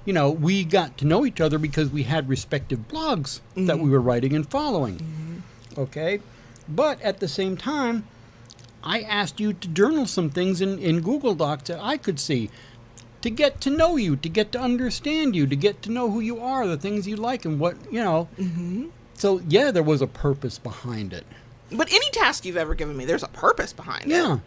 we got to know each other because we had respective blogs that we were writing and following. Okay? But at the same time, I asked you to journal some things in Google Docs that I could see to get to know you, to get to understand you, to get to know who you are, the things you like and what, So, yeah, there was a purpose behind it. But any task you've ever given me, there's a purpose behind it. Yeah.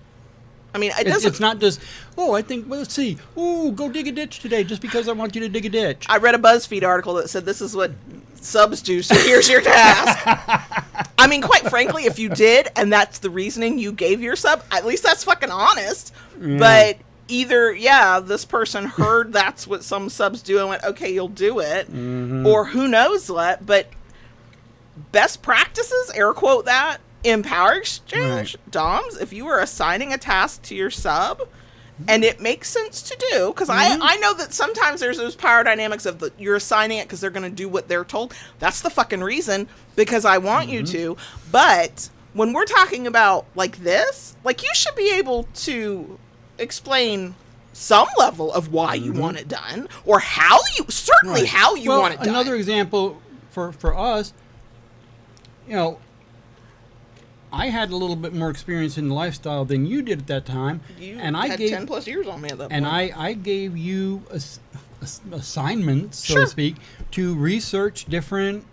I mean, it's not just, let's see, go dig a ditch today just because I want you to dig a ditch. I read a BuzzFeed article that said this is what subs do, so here's your task. I mean, quite frankly, if you did, and that's the reasoning you gave your sub, at least that's fucking honest. Yeah. But either, this person heard that's what some subs do and went, okay, you'll do it. Or who knows what, but best practices, air quote that, in Power Exchange, doms, if you are assigning a task to your sub, and it makes sense to do, because I know that sometimes there's those power dynamics of you're assigning it because they're going to do what they're told. That's the fucking reason, because I want you to. But when we're talking about like this, like, you should be able to explain some level of why you want it done, or how you want it done. Another example for us, I had a little bit more experience in the lifestyle than you did at that time. I had 10 plus years on me at that point. And I gave you assignments, so to speak, to research different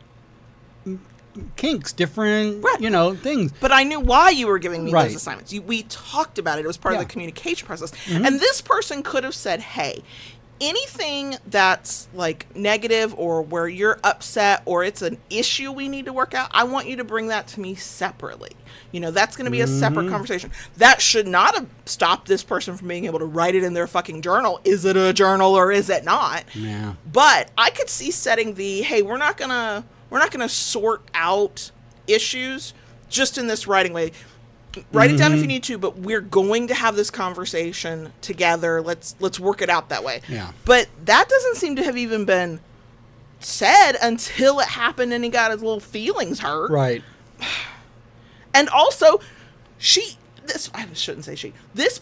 kinks, different, things. But I knew why you were giving me those assignments. We talked about it. It was part of the communication process. And this person could have said, hey, anything that's like negative or where you're upset or it's an issue we need to work out, I want you to bring that to me separately. That's going to be a separate conversation. That should not have stopped this person from being able to write it in their fucking journal. Is it a journal or is it not? Yeah. But I could see setting hey, we're not going to sort out issues just in this writing way. Write it down if you need to, but we're going to have this conversation together. Let's work it out that way. Yeah. But that doesn't seem to have even been said until it happened and he got his little feelings hurt. Right. And also, this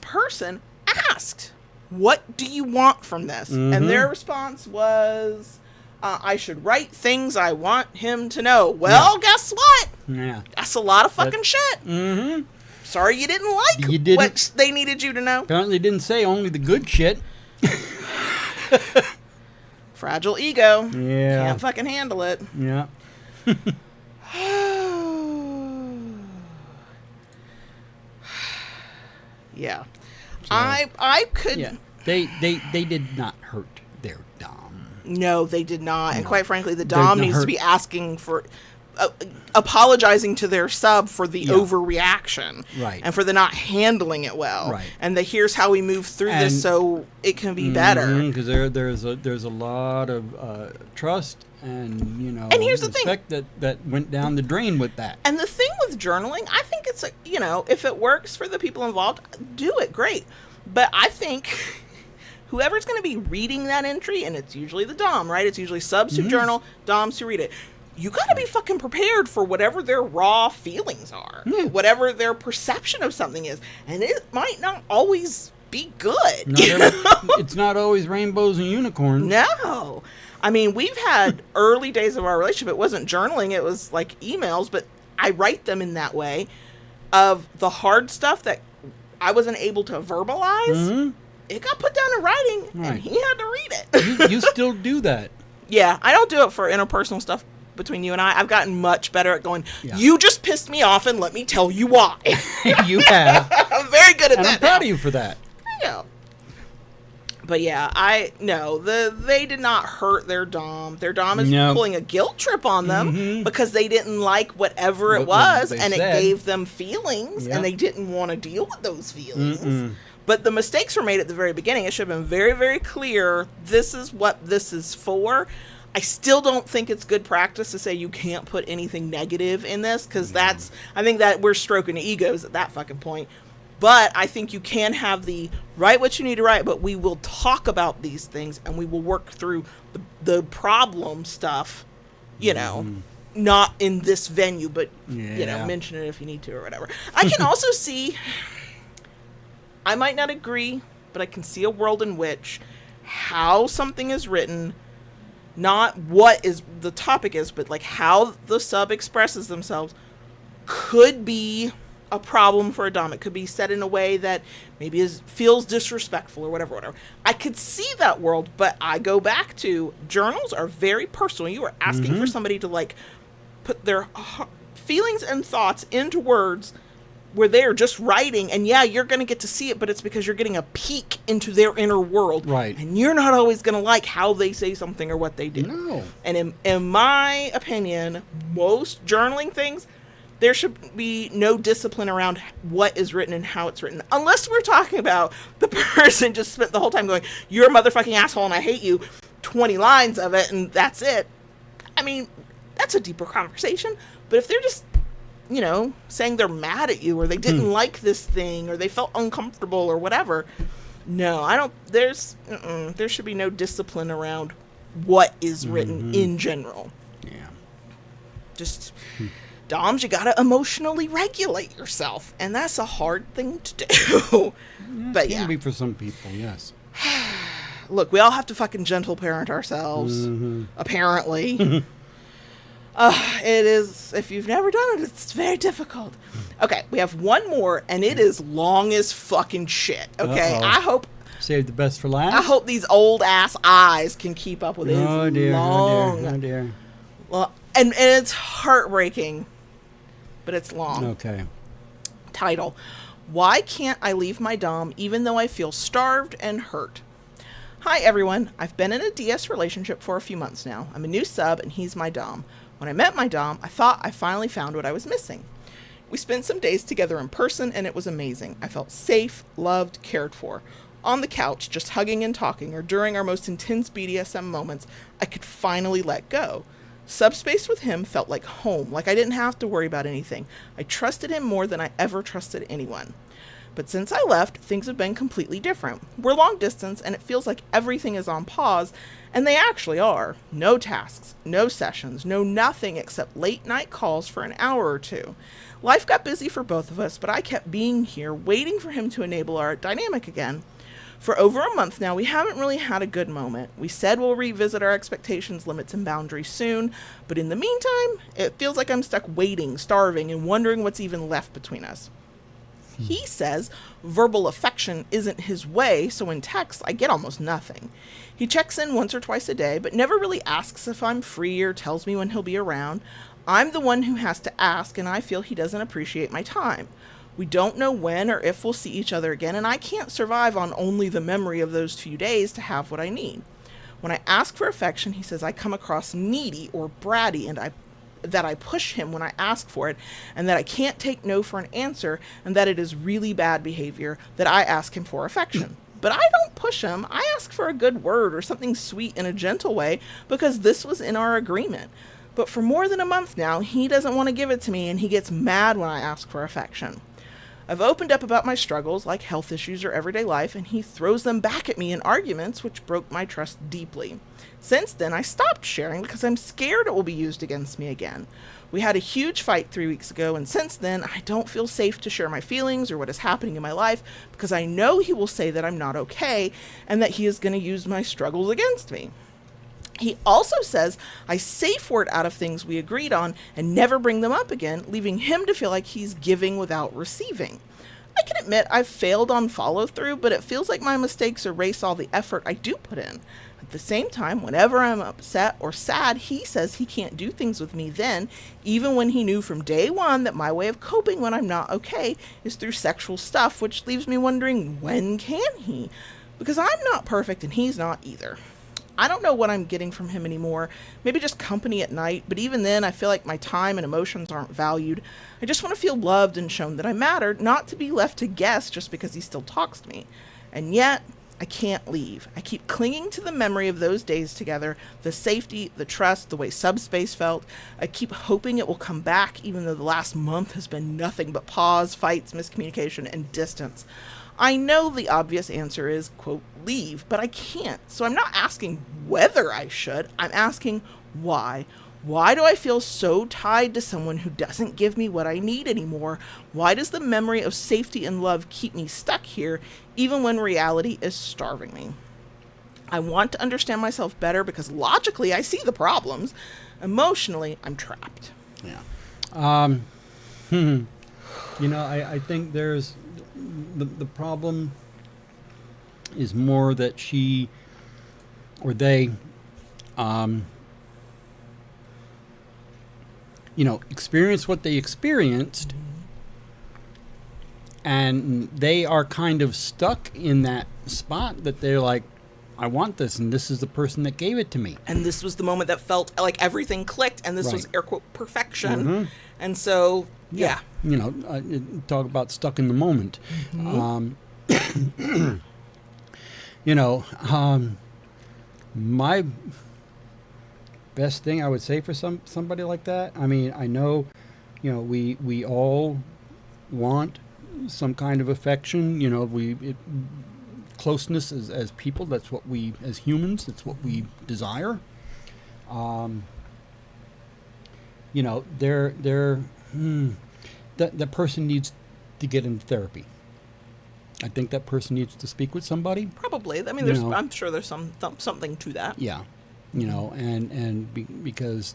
person asked, what do you want from this? And their response was, I should write things I want him to know. Well, guess what? Yeah. That's a lot of fucking shit. Sorry you didn't like what they needed you to know. Apparently didn't say only the good shit. Fragile ego. Yeah. Can't fucking handle it. Yeah. Yeah. So, I could... Yeah. They did not hurt their dom. No, they did not. No. And quite frankly, the dom needs to be asking for... apologizing to their sub for the overreaction. Right. And for the not handling it well. Right. And here's how we move through this so it can be better. Because there's a lot of trust and, and here's respect the thing. that went down the drain with that. And the thing with journaling, I think it's, if it works for the people involved, do it, great. But I think whoever's going to be reading that entry, and it's usually the dom, right? It's usually subs who journal, doms who read it. You got to be fucking prepared for whatever their raw feelings are, whatever their perception of something is. And it might not always be good. It's not always rainbows and unicorns. No. I mean, we've had early days of our relationship. It wasn't journaling. It was like emails. But I write them in that way of the hard stuff that I wasn't able to verbalize. It got put down in writing, and he had to read it. You still do that. Yeah, I don't do it for interpersonal stuff between you and I. I've gotten much better at going, you just pissed me off, and let me tell you why. You have. I'm very good at and that. I'm proud now. of you for that. Yeah. But yeah, they did not hurt their dom. Their dom is pulling a guilt trip on them because they didn't like whatever it was, and it gave them feelings, and they didn't want to deal with those feelings. But the mistakes were made at the very beginning. It should have been very, very clear, this is what this is for. I still don't think it's good practice to say you can't put anything negative in this, because I think that we're stroking egos at that fucking point. But I think you can have write what you need to write, but we will talk about these things, and we will work through the problem stuff, not in this venue, but, mention it if you need to or whatever. I can also see, I might not agree, but I can see a world in which how something is written, not what is the topic is, but like how the sub expresses themselves could be a problem for a dom. It could be said in a way that maybe feels disrespectful or whatever. I could see that world, but I go back to journals are very personal. You are asking for somebody to like put their feelings and thoughts into words where they're just writing, and you're going to get to see it, but it's because you're getting a peek into their inner world. Right. And you're not always going to like how they say something or what they do. No. And in my opinion, most journaling things, there should be no discipline around what is written and how it's written. Unless we're talking about the person just spent the whole time going, you're a motherfucking asshole and I hate you, 20 lines of it, and that's it. I mean, that's a deeper conversation. But if they're just, saying they're mad at you or they didn't like this thing or they felt uncomfortable or whatever, no, I don't, there should be no discipline around what is written in general. Yeah. Just... Doms, you gotta emotionally regulate yourself, and that's a hard thing to do. But it can be for some people, yes. Look, we all have to fucking gentle parent ourselves, apparently. It is, if you've never done it, it's very difficult. Okay, we have one more, and it is long as fucking shit, okay? I hope... Save the best for last? I hope these old ass eyes can keep up with it. Oh dear, long. oh dear. Well, and it's heartbreaking. But it's long. Okay. Title: Why Can't I Leave My Dom Even Though I Feel Starved and Hurt? Hi everyone, I've been in a DS relationship for a few months now. I'm a new sub and he's my dom. When I met my dom, I thought I finally found what I was missing. We spent some days together in person and it was amazing. I felt safe, loved, cared for. On the couch, just hugging and talking, or during our most intense BDSM moments, I could finally let go. Subspace with him felt like home, like I didn't have to worry about anything. I trusted him more than I ever trusted anyone. But since I left, things have been completely different. We're long distance, and it feels like everything is on pause, and they actually are. No tasks, no sessions, no nothing except late night calls for an hour or two. Life got busy for both of us, but I kept being here, waiting for him to enable our dynamic again. For over a month now, we haven't really had a good moment. We said we'll revisit our expectations, limits, and boundaries soon, but in the meantime, it feels like I'm stuck waiting, starving, and wondering what's even left between us. He says verbal affection isn't his way, so in text, I get almost nothing. He checks in once or twice a day, but never really asks if I'm free or tells me when he'll be around. I'm the one who has to ask, and I feel he doesn't appreciate my time. We don't know when or if we'll see each other again, and I can't survive on only the memory of those few days to have what I need. When I ask for affection, he says I come across needy or bratty, and that I push him when I ask for it, and that I can't take no for an answer, and that it is really bad behavior that I ask him for affection. But I don't push him. I ask for a good word or something sweet in a gentle way because this was in our agreement. But for more than a month now, he doesn't want to give it to me, and he gets mad when I ask for affection. I've opened up about my struggles, like health issues or everyday life, and he throws them back at me in arguments, which broke my trust deeply. Since then, I stopped sharing because I'm scared it will be used against me again. We had a huge fight 3 weeks ago, and since then, I don't feel safe to share my feelings or what is happening in my life because I know he will say that I'm not okay and that he is going to use my struggles against me. He also says I safe word out of things we agreed on and never bring them up again, leaving him to feel like he's giving without receiving. I can admit I've failed on follow through, but it feels like my mistakes erase all the effort I do put in. At the same time, whenever I'm upset or sad, he says he can't do things with me then, even when he knew from day one that my way of coping when I'm not okay is through sexual stuff, which leaves me wondering, when can he? Because I'm not perfect and he's not either. I don't know what I'm getting from him anymore. Maybe just company at night, but even then I feel like my time and emotions aren't valued. I just want to feel loved and shown that I matter, not to be left to guess just because he still talks to me. And yet, I can't leave. I keep clinging to the memory of those days together, the safety, the trust, the way subspace felt. I keep hoping it will come back, even though the last month has been nothing but pause, fights, miscommunication, and distance. I know the obvious answer is, quote, leave, but I can't. So I'm not asking whether I should. I'm asking why. Why do I feel so tied to someone who doesn't give me what I need anymore? Why does the memory of safety and love keep me stuck here, even when reality is starving me? I want to understand myself better because logically I see the problems. Emotionally, I'm trapped. Yeah. I think there's the problem is more that she or they experience what they experienced, and they are kind of stuck in that spot that they're like, I want this, and this is the person that gave it to me. And this was the moment that felt like everything clicked, and this was air quote perfection. Mm-hmm. And so, yeah. Talk about stuck in the moment. Mm-hmm. My best thing I would say for somebody like that, I mean, I know, we all want some kind of affection, closeness as people, that's what we, as humans, that's what we desire. That person needs to get into therapy. I think that person needs to speak with somebody. Probably. I mean, I'm sure there's something to that. Yeah. Because,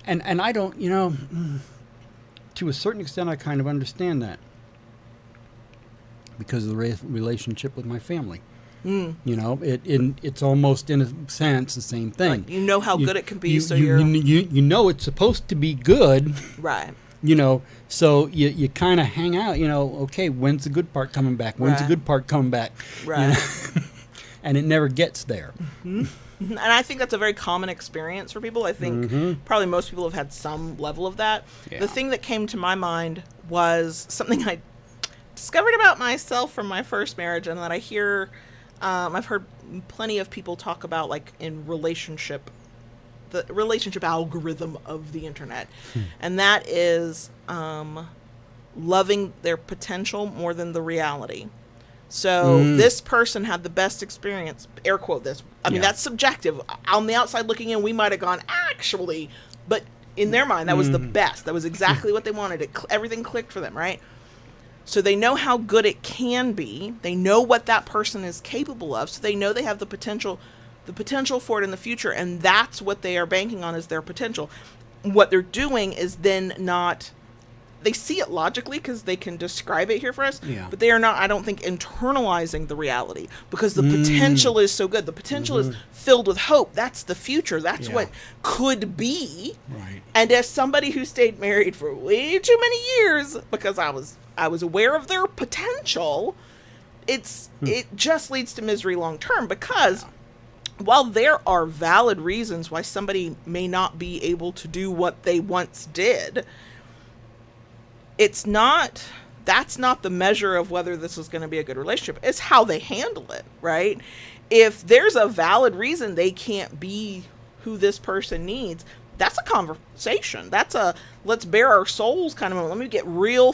and I don't, to a certain extent, I kind of understand that because of the relationship with my family. It's almost in a sense the same thing. Like, you know how good it can be, you know it's supposed to be good, right? So you kind of hang out. Okay, when's the good part coming back? When's the good part coming back? Right. And it never gets there. Mm-hmm. And I think that's a very common experience for people. I think probably most people have had some level of that. Yeah. The thing that came to my mind was something I discovered about myself from my first marriage, and that I hear. I've heard plenty of people talk about, like, in the relationship algorithm of the internet. And that is loving their potential more than the reality. So this person had the best experience, air quote this. I mean, that's subjective. On the outside looking in, we might have gone, actually, but in their mind, that was the best. That was exactly what they wanted. Everything clicked for them, right? So they know how good it can be. They know what that person is capable of. So they know they have the potential for it in the future. And that's what they are banking on, is their potential. What they're doing is then not, they see it logically because they can describe it here for us. Yeah. But they are not, I don't think, internalizing the reality because the potential is so good. The potential is filled with hope. That's the future. That's what could be. Right. And as somebody who stayed married for way too many years because I was aware of their potential, it just leads to misery long term, because while there are valid reasons why somebody may not be able to do what they once did, that's not the measure of whether this is going to be a good relationship. It's how they handle it, right? If there's a valid reason they can't be who this person needs, that's a conversation. That's a let's bare our souls kind of moment. Let me get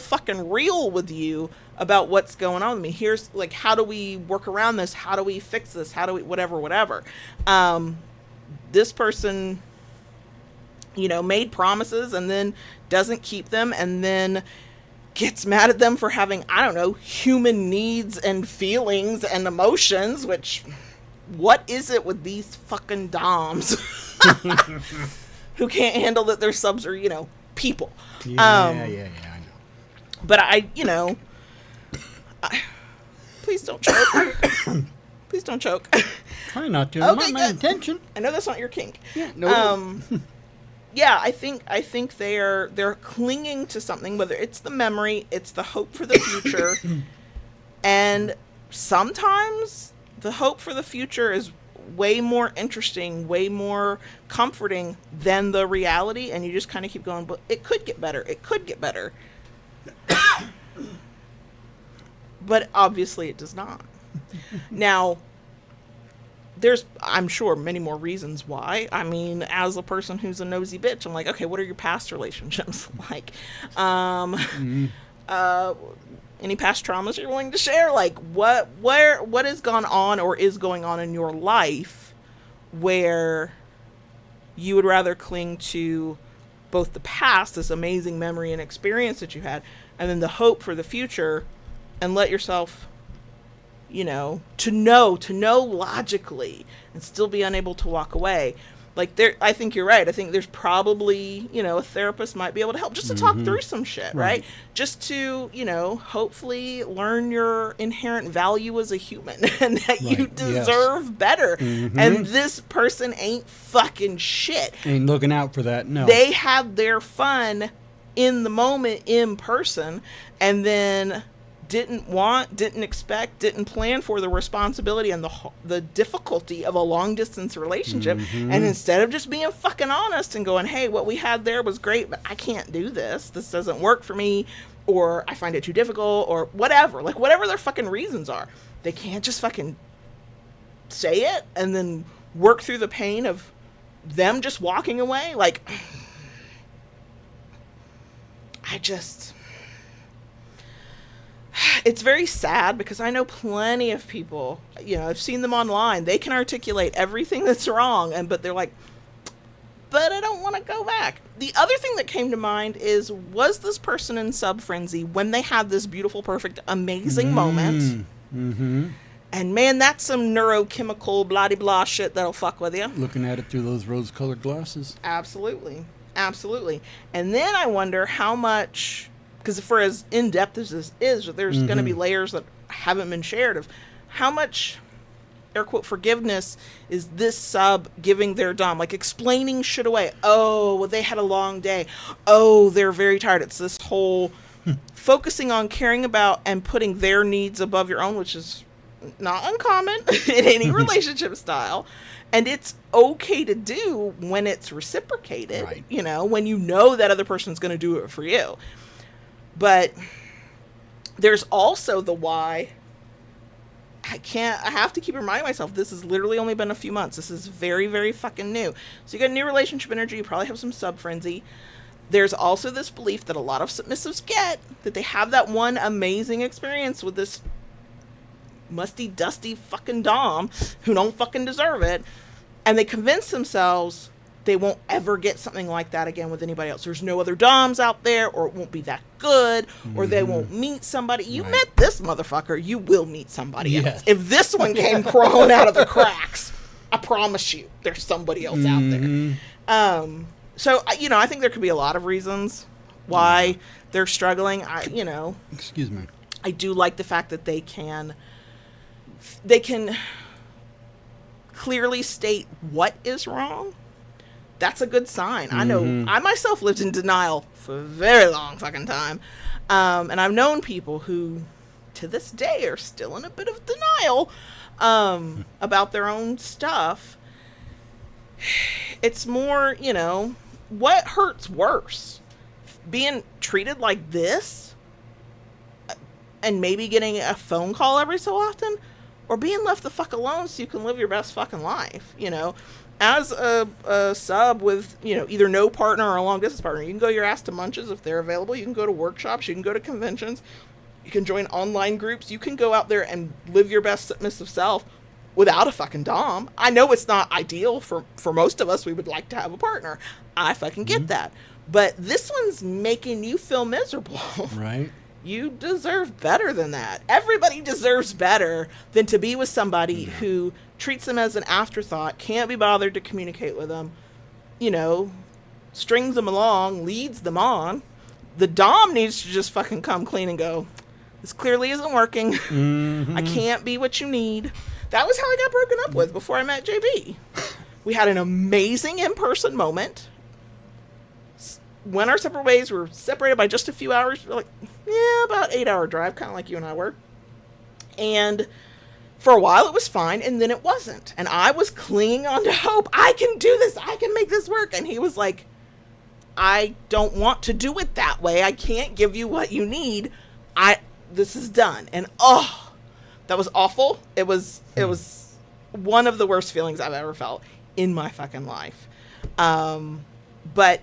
fucking real with you about what's going on with me. Here's, like, how do we work around this? How do we fix this? How do we whatever. This person, made promises and then doesn't keep them, and then gets mad at them for having, I don't know, human needs and feelings and emotions, which what is it with these fucking doms who can't handle that their subs are, you know, people? Yeah, I know. But please don't choke. Please don't choke. Try not to. Okay, Not my intention. I know that's not your kink. Yeah, no. Yeah, I think they're clinging to something, whether it's the memory, it's the hope for the future, and sometimes the hope for the future is way more interesting, way more comforting than the reality, and you just kind of keep going, but it could get better. It could get better. But obviously it does not. Now, there's, I'm sure, many more reasons why. I mean, as a person who's a nosy bitch, I'm like, okay, what are your past relationships like? Any past traumas you're willing to share? Like, what has gone on or is going on in your life where you would rather cling to both the past, this amazing memory and experience that you had, and then the hope for the future, and let yourself, you know, to know logically and still be unable to walk away. Like, I think you're right. I think there's probably, you know, a therapist might be able to help just to talk through some shit, right? Just to, you know, hopefully learn your inherent value as a human and that you deserve better. And this person ain't fucking shit. Ain't looking out for that, no. They had their fun in the moment in person, and then didn't expect, didn't plan for the responsibility and the difficulty of a long distance relationship. And instead of just being fucking honest and going, hey, what we had there was great, but I can't do this. This doesn't work for me, or I find it too difficult, or whatever. Like, whatever their fucking reasons are, they can't just fucking say it and then work through the pain of them just walking away. Like, it's very sad because I know plenty of people, you know, I've seen them online. They can articulate everything that's wrong, but they're like, but I don't want to go back. The other thing that came to mind is, was this person in sub frenzy when they had this beautiful, perfect, amazing moment? And man, that's some neurochemical blah-de-blah shit that'll fuck with you. Looking at it through those rose-colored glasses. Absolutely. Absolutely. And then I wonder how much, because for as in-depth as this is, there's going to be layers that haven't been shared of how much, air quote, forgiveness is this sub giving their dom, like explaining shit away. Oh, well, they had a long day. Oh, they're very tired. It's this whole focusing on caring about and putting their needs above your own, which is not uncommon in any relationship style. And it's okay to do when it's reciprocated, right? You know, when you know that other person's going to do it for you. But there's also the why. I have to keep reminding myself, this has literally only been a few months. This is very, very fucking new. So you got new relationship energy. You probably have some sub frenzy. There's also this belief that a lot of submissives get, that they have that one amazing experience with this musty, dusty fucking dom who don't fucking deserve it. And they convince themselves they won't ever get something like that again with anybody else. There's no other doms out there, or it won't be that good, or they won't meet somebody. You met this motherfucker, you will meet somebody else. If this one came crawling out of the cracks, I promise you there's somebody else out there. So, you know, I think there could be a lot of reasons why they're struggling. Excuse me. I do like the fact that they can clearly state what is wrong. That's a good sign. I know I myself lived in denial for a very long fucking time. And I've known people who to this day are still in a bit of denial about their own stuff. It's more, you know, what hurts worse? Being treated like this and maybe getting a phone call every so often, or being left the fuck alone so you can live your best fucking life, you know? As a sub with, you know, either no partner or a long distance partner, you can go your ass to Munches if they're available. You can go to workshops. You can go to conventions. You can join online groups. You can go out there and live your best submissive self without a fucking dom. I know it's not ideal for most of us. We would like to have a partner. I fucking get that. But this one's making you feel miserable. Right. You deserve better than that. Everybody deserves better than to be with somebody who treats them as an afterthought, can't be bothered to communicate with them, you know, strings them along, leads them on. The Dom needs to just fucking come clean and go, this clearly isn't working. I can't be what you need. That was how I got broken up with before I met JB. We had an amazing in-person moment. Went our separate ways. We were separated by just a few hours. We're like, yeah, about 8-hour drive, kind of like you and I were. And for a while it was fine, and then it wasn't. And I was clinging on to hope. I can do this. I can make this work. And he was like, I don't want to do it that way. I can't give you what you need. This is done. And oh, that was awful. It was one of the worst feelings I've ever felt in my fucking life. But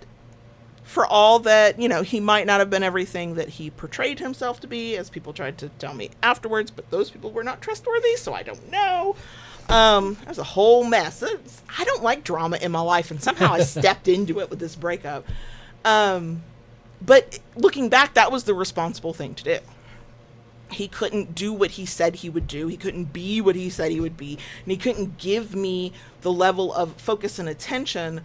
for all that, you know, he might not have been everything that he portrayed himself to be, as people tried to tell me afterwards, but those people were not trustworthy, so I don't know. It was a whole mess. I don't like drama in my life, and somehow I stepped into it with this breakup. But looking back, that was the responsible thing to do. He couldn't do what he said he would do. He couldn't be what he said he would be. And he couldn't give me the level of focus and attention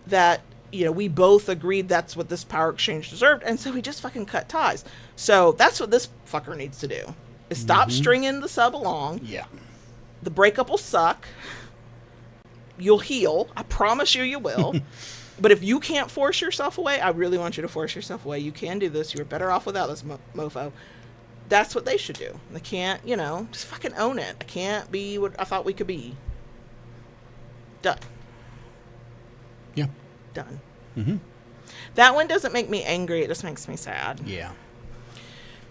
that, you know, we both agreed that's what this power exchange deserved. And so he just fucking cut ties. So that's what this fucker needs to do, is stop stringing the sub along. Yeah. The breakup will suck. You'll heal. I promise you will. But if you can't force yourself away, I really want you to force yourself away. You can do this. You're better off without this mofo. That's what they should do. They can't, you know, just fucking own it. I can't be what I thought we could be. Done. Yeah. Done. Mm-hmm. That one doesn't make me angry. It just makes me sad. Yeah.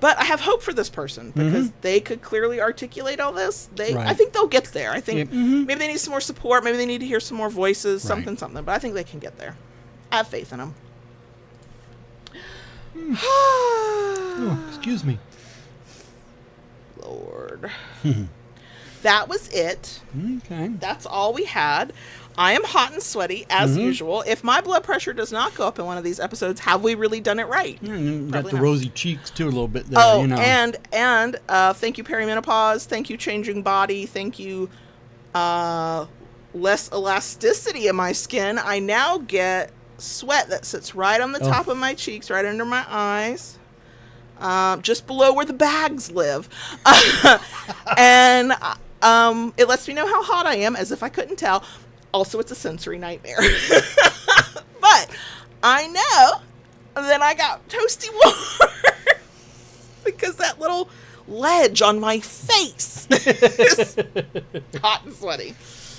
But I have hope for this person because they could clearly articulate all this. Right. I think they'll get there. I think maybe they need some more support. Maybe they need to hear some more voices, something. But I think they can get there. I have faith in them. Oh, excuse me. Lord. That was it. Okay. That's all we had. I am hot and sweaty, as usual. If my blood pressure does not go up in one of these episodes, have we really done it right? Yeah, you got the not. rosy cheeks, too, a little bit there, Oh, you know. and thank you, perimenopause. Thank you, changing body. Thank you, less elasticity in my skin. I now get sweat that sits right on the top of my cheeks, right under my eyes. Just below where the bags live. And it lets me know how hot I am, as if I couldn't tell. Also, it's a sensory nightmare. But I know that I got toasty water because that little ledge on my face is hot and sweaty.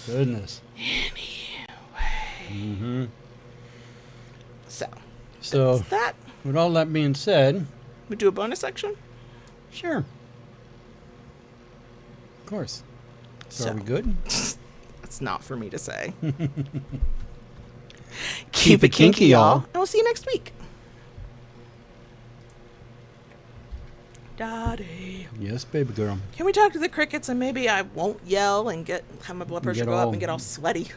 Goodness. Anyway. So So, that. with all that being said, We do a bonus section? sure. Of course. So, So are we good? it's not for me to say. Keep it kinky, y'all. And we'll see you next week. Daddy. Yes, baby girl. Can we talk to the crickets and maybe I won't yell and have my blood pressure go up and get all sweaty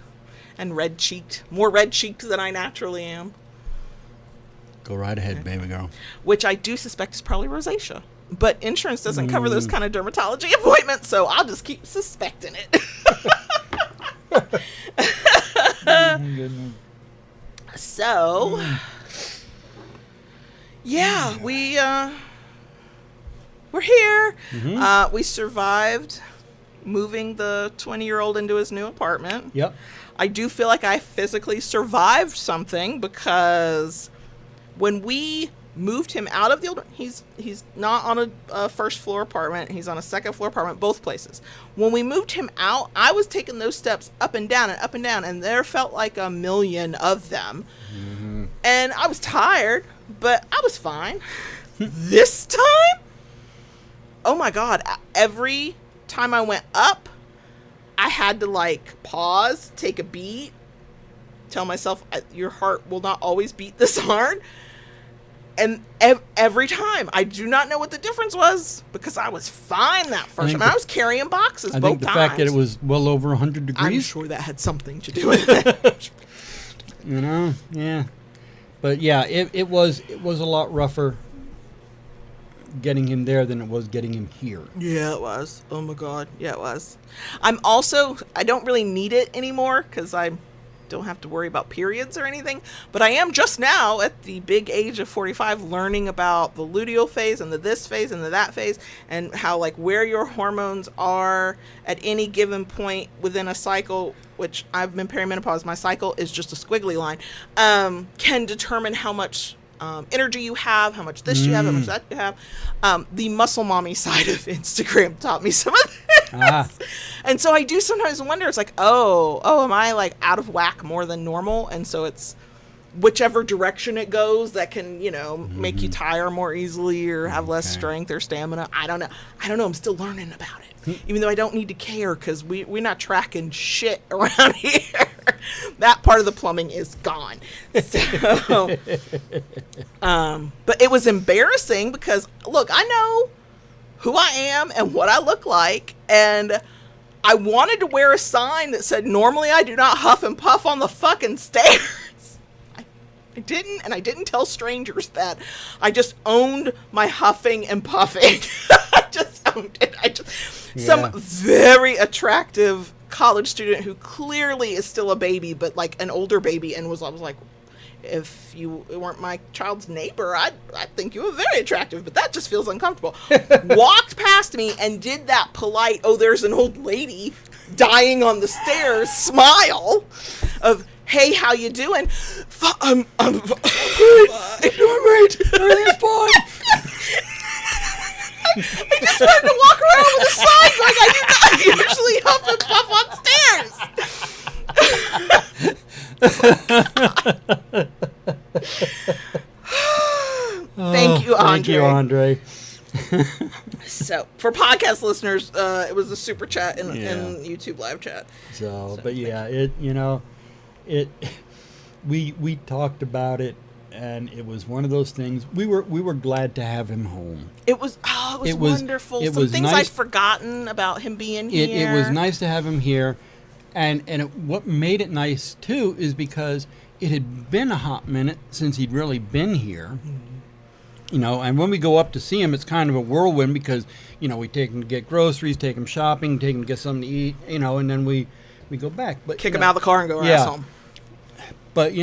and red-cheeked. More red-cheeked than I naturally am. Go right ahead, baby girl. Which I do suspect is probably rosacea. But insurance doesn't cover those kind of dermatology appointments, so I'll just keep suspecting it. So, yeah, we're here. We survived moving the 20-year-old into his new apartment. Yep. I do feel like I physically survived something because when we moved him out of the old, he's not on a first floor apartment, he's on a second floor apartment, both places. When we moved him out, I was taking those steps up and down, and there felt like a million of them. And I was tired, but I was fine. This time, oh my god, every time I went up, I had to like pause, take a beat, tell myself your heart will not always beat this hard. And every time, I do not know what the difference was because I was fine that first time. I was carrying boxes both times. I think the fact that it was well over 100 degrees. I'm sure that had something to do with it. You know, yeah. But yeah, it was a lot rougher getting him there than it was getting him here. Yeah, it was. Oh my God. Yeah, it was. I don't really need it anymore because I don't have to worry about periods or anything. But I am just now at the big age of 45 learning about the luteal phase and the this phase and the that phase and how like where your hormones are at any given point within a cycle, which I've been perimenopause. My cycle is just a squiggly line, can determine how much energy you have, how much this you have, how much that you have. The muscle mommy side of Instagram taught me some of this. And so I do sometimes wonder, it's like, am I like out of whack more than normal? And so it's whichever direction it goes that can, make you tire more easily or have less strength or stamina. I don't know. I'm still learning about it, even though I don't need to care because we're not tracking shit around here. That part of the plumbing is gone. So, but it was embarrassing because, look, I know who I am and what I look like, and I wanted to wear a sign that said, normally I do not huff and puff on the fucking stairs. I didn't, and I didn't tell strangers that. I just owned my huffing and puffing. I just owned it. Some very attractive college student who clearly is still a baby, but like an older baby, and I was like, if you weren't my child's neighbor, I'd think you were very attractive, but that just feels uncomfortable. Walked past me and did that polite, there's an old lady dying on the stairs smile of, hey, how you doing? I'm great. I'm doing great. Everything's fine. I just wanted to walk around with a sign like I do not usually huff and puff on stairs. Thank you, Andre. Thank you, Andre. So, for podcast listeners, it was a super chat in YouTube live chat. So but yeah, we talked about it. And it was one of those things. We were glad to have him home. It was wonderful. Some things nice. I'd forgotten about him being here. It was nice to have him here, and what made it nice too is because it had been a hot minute since he'd really been here. Mm-hmm. And when we go up to see him, it's kind of a whirlwind because we take him to get groceries, take him shopping, take him to get something to eat, and then we go back. But kick him out of the car and go our ass home. But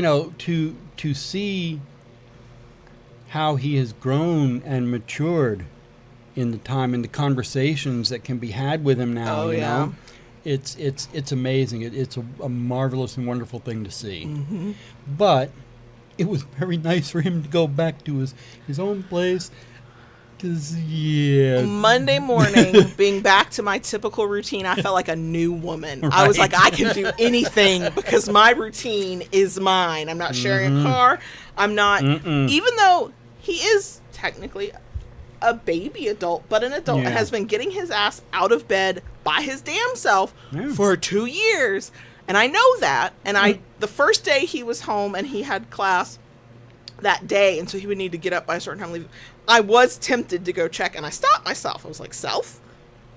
to see how he has grown and matured in the time and the conversations that can be had with him now, know, it's amazing. It's a marvelous and wonderful thing to see. Mm-hmm. But it was very nice for him to go back to his own place. Monday morning, being back to my typical routine, I felt like a new woman. Right. I was like, I can do anything because my routine is mine. I'm not sharing a car. I'm not, even though he is technically a baby adult, but an adult and has been getting his ass out of bed by his damn self for 2 years. And I know that. And the first day he was home and he had class that day, and so he would need to get up by a certain time and leave. I was tempted to go check, and I stopped myself. I was like, Self,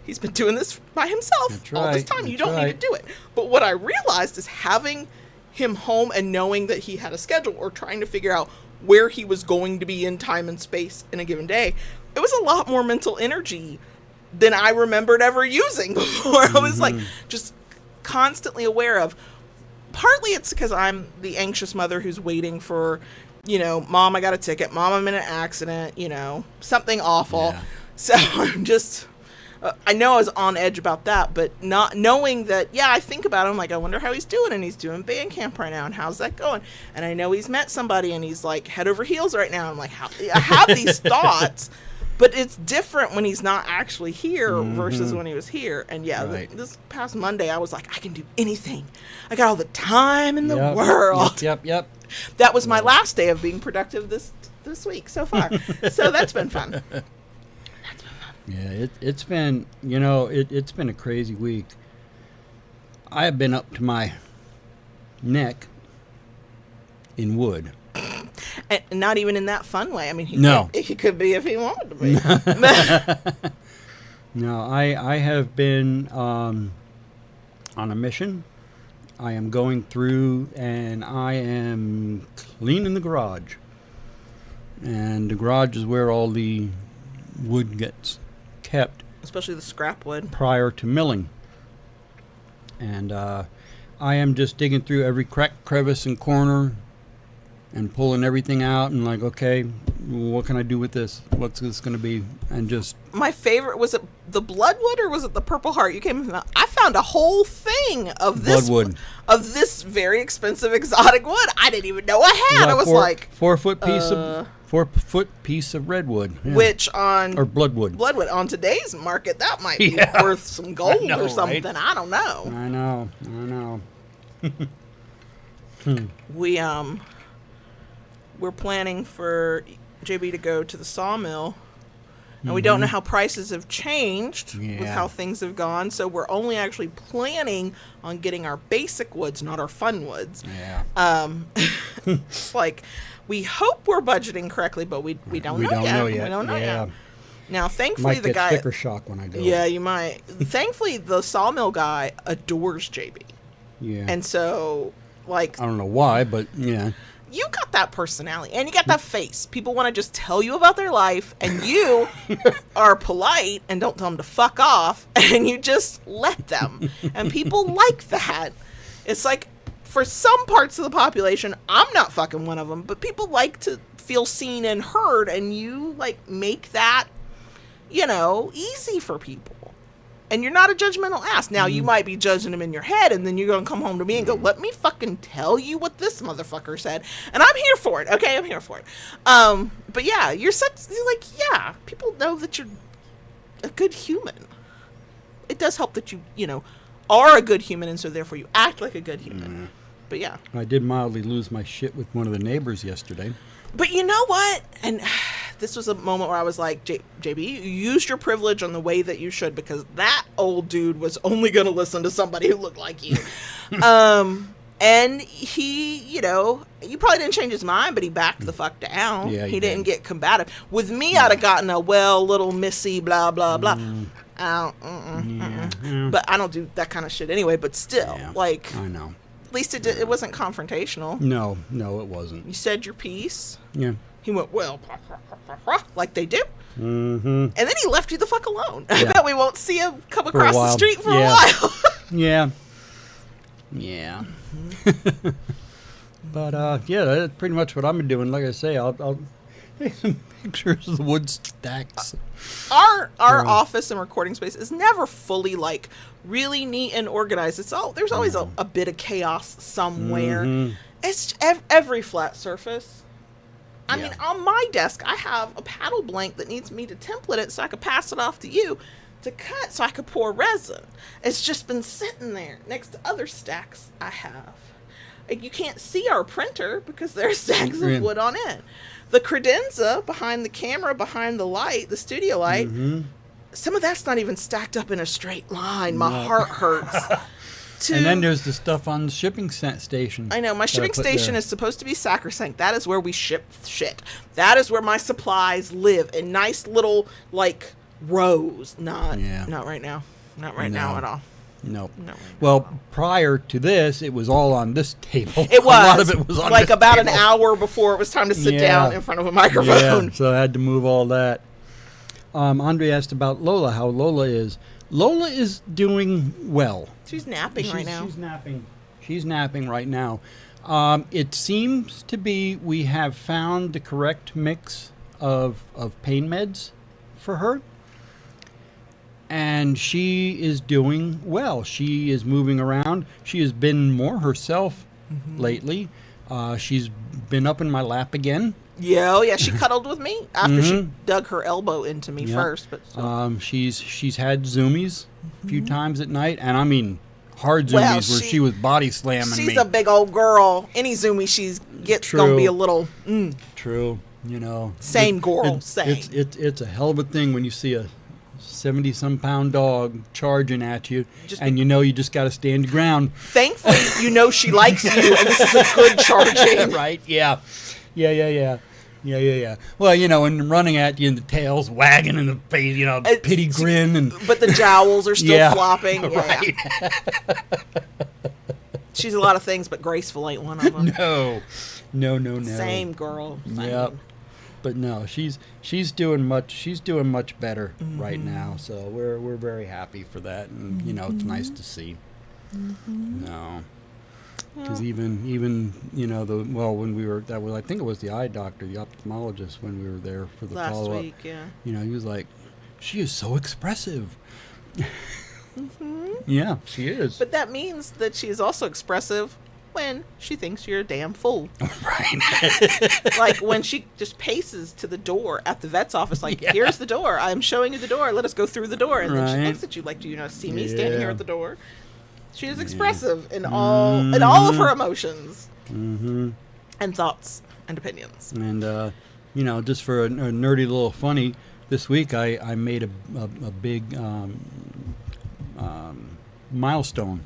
he's been doing this by himself all this time. You don't need to do it. But what I realized is having him home and knowing that he had a schedule or trying to figure out where he was going to be in time and space in a given day, it was a lot more mental energy than I remembered ever using before. I was like just constantly aware of. Partly it's because I'm the anxious mother who's waiting for, Mom, I got a ticket. Mom, I'm in an accident, something awful. Yeah. So I'm just, I know I was on edge about that, but not knowing that, I think about him, like, I wonder how he's doing, and he's doing band camp right now, and how's that going? And I know he's met somebody, and he's, like, head over heels right now. I'm like, I have these thoughts, but it's different when he's not actually here versus when he was here. And, this past Monday, I was like, I can do anything. I got all the time in the world. Yep. That was my last day of being productive this week so far. So that's been fun. Yeah, it's been, it's been a crazy week. I have been up to my neck in wood. And not even in that fun way. I mean, he could be if he wanted to be. No, I have been on a mission. I am going through and I am cleaning the garage. And the garage is where all the wood gets kept Especially the scrap wood. prior to milling. And I am just digging through every crack, crevice, and corner and pulling everything out and like, okay, what can I do with this? What's this going to be? And just... My favorite, was it the bloodwood or was it the purple heart? You came from, I found a whole thing of this Bloodwood. Of this very expensive exotic wood I didn't even know I had. I was like 4 foot piece of 4 foot piece of redwood. Yeah. Which on or bloodwood. Bloodwood on today's market that might be Yeah. worth some gold I know, or something. right? I don't know. I know. We're planning for JB to go to the sawmill, and we don't know how prices have changed with Yeah. how things have gone, so we're only actually planning on getting our basic woods, not our fun woods. Yeah. It's like, we hope we're budgeting correctly, but we don't know yet. We don't know Yeah. yet. Now, thankfully, Might the get guy... sticker shock when I go. Yeah, you might. Thankfully, the sawmill guy adores JB. Yeah. And so, like... I don't know why, but yeah. You got that personality and you got that face. People want to just tell you about their life, and you are polite and don't tell them to fuck off, and you just let them. And people like that. It's like, for some parts of the population, I'm not fucking one of them, but people like to feel seen and heard, and you like make that, easy for people. And you're not a judgmental ass. Now, you might be judging them in your head, and then you're going to come home to me and go, let me fucking tell you what this motherfucker said. And I'm here for it. Okay, I'm here for it. But yeah, you're people know that you're a good human. It does help that you are a good human, and so therefore you act like a good human. But yeah. I did mildly lose my shit with one of the neighbors yesterday. But you know what? And this was a moment where I was like, JB, you used your privilege on the way that you should, because that old dude was only going to listen to somebody who looked like you. And he, you probably didn't change his mind, but he backed the fuck down. Yeah, he didn't get combative. With me, I'd have gotten a, little missy, blah, blah, blah. But I don't do that kind of shit anyway, but still, I know. At least it wasn't confrontational. No, it wasn't. You said your piece. Yeah. He went, like they do. Mm-hmm. And then he left you the fuck alone. I Yeah. bet we won't see him come across the street for Yeah. a while. Yeah. Yeah. But, that's pretty much what I'm doing. Like I say, I'll take some pictures of the wood stacks. Our office and recording space is never fully, really neat and organized. There's always a bit of chaos somewhere. Mm-hmm. It's every flat surface. I Yeah. mean, on my desk, I have a paddle blank that needs me to template it so I could pass it off to you to cut so I could pour resin. It's just been sitting there next to other stacks I have. You can't see our printer because there's stacks of wood on it. The credenza behind the camera, behind the light, the studio light, some of that's not even stacked up in a straight line. My heart hurts. And then there's the stuff on the shipping station. I know. My shipping station is supposed to be sacrosanct. That is where we ship shit. That is where my supplies live in nice little, rows. Not right now. Not right now at all. Nope. No. Well, prior to this, it was all on this table. It was. A lot of it was on this about table. an hour before it was time to sit down in front of a microphone. Yeah, so I had to move all that. Andre asked about Lola, how Lola is. Lola is doing well. She's napping right now. She's napping right now. It seems to be we have found the correct mix of pain meds for her. And she is doing well. She is moving around. She has been more herself lately. She's been up in my lap again. Yeah, she cuddled with me after she dug her elbow into me first. But so. She's had zoomies a few times at night, and I mean hard zoomies where she was body slamming me. She's a big old girl. Any zoomie she gets gonna be a little. True, Same girl. Same. It's a hell of a thing when you see a 70-some pound dog charging at you, and you just got to stand your ground. Thankfully, she likes you, and this is a good charging. Right? Yeah. Well, and running at you, and the tail's wagging, and the face, pity grin, but the jowls are still flopping. Right. Yeah. She's a lot of things, but graceful ain't one of them. No. Same girl. Same. Yep. But no, she's doing much better right now. So we're very happy for that, and it's nice to see. No. Because even when we were I think it was the eye doctor, the ophthalmologist, when we were there for the follow-up. Last week, yeah. He was like, she is so expressive. Yeah, she is. But that means that she is also expressive when she thinks you're a damn fool. Right. Like when she just paces to the door at the vet's office, like, here's the door. I'm showing you the door. Let us go through the door. And then she looks at you like, do you see me standing here at the door? She is expressive in all of her emotions and thoughts and opinions. And just for a nerdy little funny, this week I made a big milestone.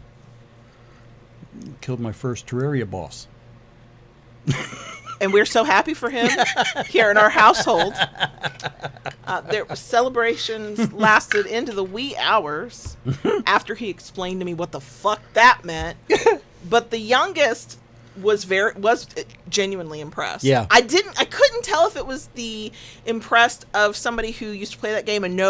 Killed my first Terraria boss. And we're so happy for him here in our household. Their celebrations lasted into the wee hours after he explained to me what the fuck that meant. But the youngest was genuinely impressed. Yeah. I couldn't tell if it was the impressed of somebody who used to play that game and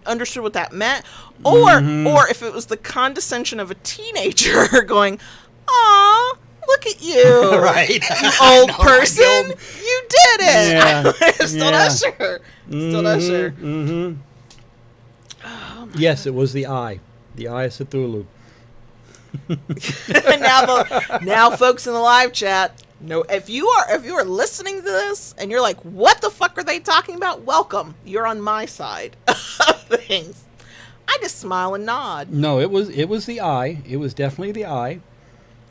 understood what that meant, or if it was the condescension of a teenager going, "Aw, look at you, right, you old person, you did it." Yeah. Still not sure. Still not sure. Mm-hmm. Oh, yes, it was the eye of Cthulhu. now folks in the live chat, if you are listening to this and you're like, what the fuck are they talking about? Welcome, you're on my side of things. I just smile and nod. No, it was the eye. It was definitely the eye.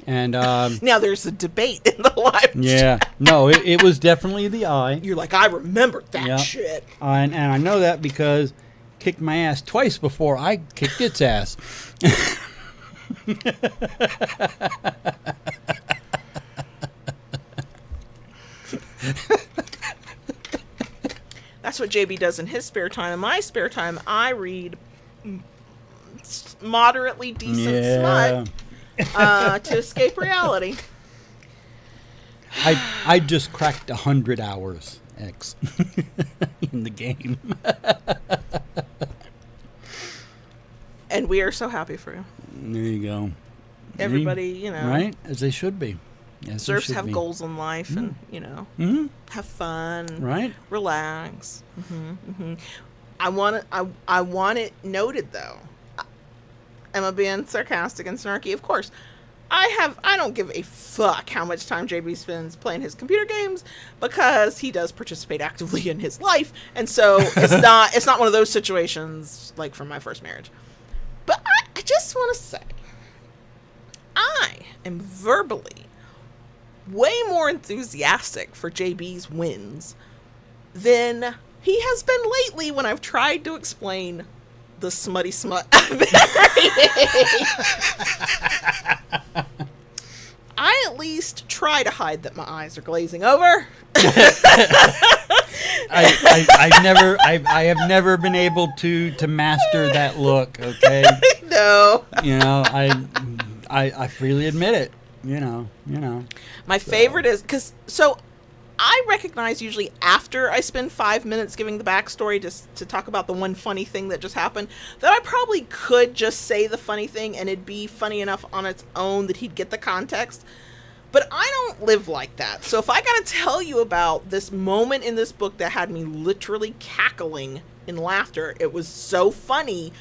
And now there's a debate in the live chat. No, it was definitely the eye. You're like, I remember that shit. And I know that because it kicked my ass twice before I kicked its ass. That's what JB does in his spare time. In my spare time, I read moderately decent smut to escape reality. I just cracked 100 hours X in the game. And we are so happy for you. There you go. Everybody, right, as they should be. Deserves to have goals in life and, have fun. Right. Relax. I want it noted, though. Am I being sarcastic and snarky? Of course. I don't give a fuck how much time JB spends playing his computer games, because he does participate actively in his life, and so it's not one of those situations like from my first marriage. But I just want to say, I am verbally way more enthusiastic for JB's wins than he has been lately when I've tried to explain the smutty smut I've been reading. I at least try to hide that my eyes are glazing over. I have never been able to master that look. Okay. No. I freely admit it. My favorite is so I recognize usually after I spend 5 minutes giving the backstory just to talk about the one funny thing that just happened, that I probably could just say the funny thing and it'd be funny enough on its own that he'd get the context. But I don't live like that. So if I gotta tell you about this moment in this book that had me literally cackling in laughter, it was so funny,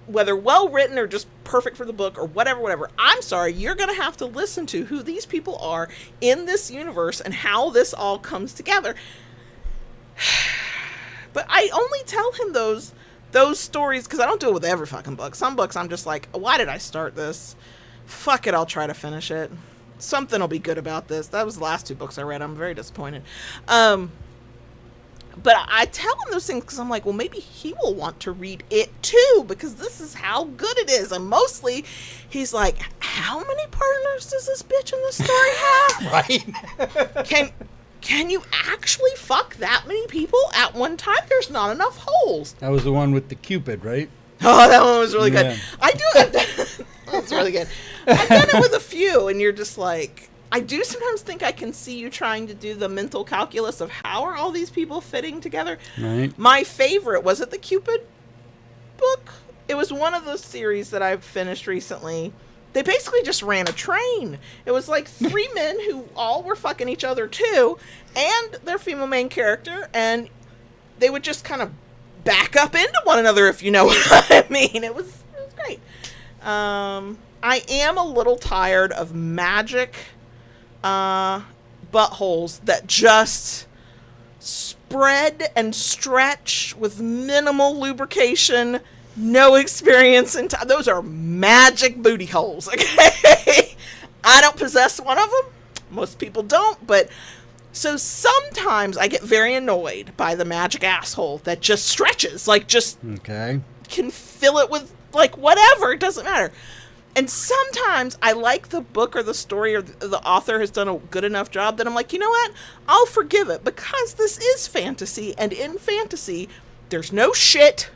whether well written or just perfect for the book or whatever, I'm sorry, you're going to have to listen to who these people are in this universe and how this all comes together. But I only tell him those stories because I don't do it with every fucking book. Some books I'm just like, why did I start this? Fuck it, I'll try to finish it. Something will be good about this. That was the last 2 books I read. I'm very disappointed. But I tell him those things because I'm like, well, maybe he will want to read it too, because this is how good it is. And mostly he's like, how many partners does this bitch in this story have? Right. Can you actually fuck that many people at one time? There's not enough holes. That was the one with the Cupid, right? Oh, that one was really good. I do it. That's really good. I've done it with a few, and you're just like, I do sometimes think I can see you trying to do the mental calculus of how are all these people fitting together. Right. My favorite, was it the Cupid book? It was one of those series that I've finished recently. They basically just ran a train. It was like 3 men who all were fucking each other too, and their female main character, and they would just kind of back up into one another, if you know what I mean. It was great. I am a little tired of magic buttholes that just spread and stretch with minimal lubrication, no experience in time. Those are magic booty holes, okay? I don't possess one of them. Most people don't, but so sometimes I get very annoyed by the magic asshole that just stretches, like just Okay. can fill it with like whatever, it doesn't matter. And sometimes I like the book or the story or the author has done a good enough job that I'm like, you know what? I'll forgive it because this is fantasy. And in fantasy, there's no shit.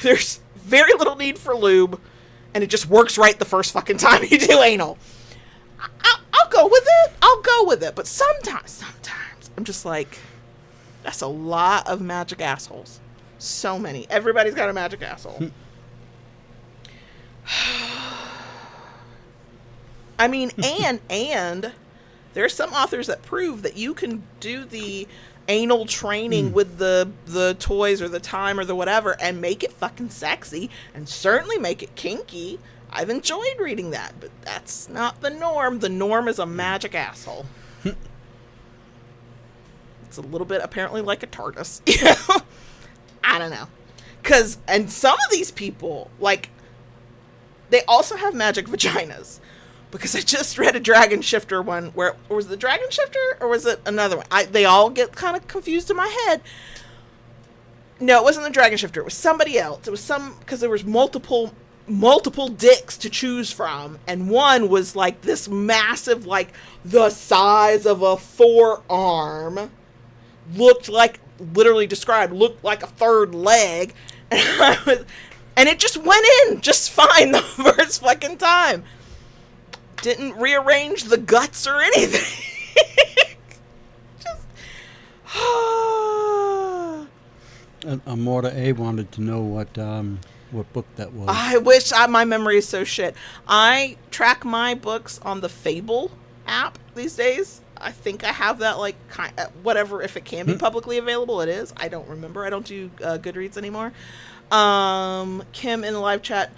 There's very little need for lube. And it just works right the first fucking time you do anal. I'll go with it. I'll go with it. But sometimes I'm just like, that's a lot of magic assholes. So many. Everybody's got a magic asshole. I mean, and there's some authors that prove that you can do the anal training with the toys or the time or the whatever and make it fucking sexy and certainly make it kinky. I've enjoyed reading that, but that's not the norm. The norm is a magic asshole. It's a little bit apparently like a TARDIS. You know? I don't know. And some of these people, like, they also have magic vaginas. Because I just read a Dragon Shifter one where, or was it the Dragon Shifter or was it another one? They all get kind of confused in my head. No, it wasn't the Dragon Shifter. It was somebody else. It was because there was multiple dicks to choose from. And one was like this massive, like the size of a forearm. Looked like a third leg. And it just went in just fine the first fucking time. Didn't rearrange the guts or anything. Just Amorta A wanted to know what book that was. I wish my memory is so shit. I track my books on the Fable app these days. I think I have that, like, whatever, if it can be publicly available, it is. I don't remember. I don't do Goodreads anymore. Kim in the live chat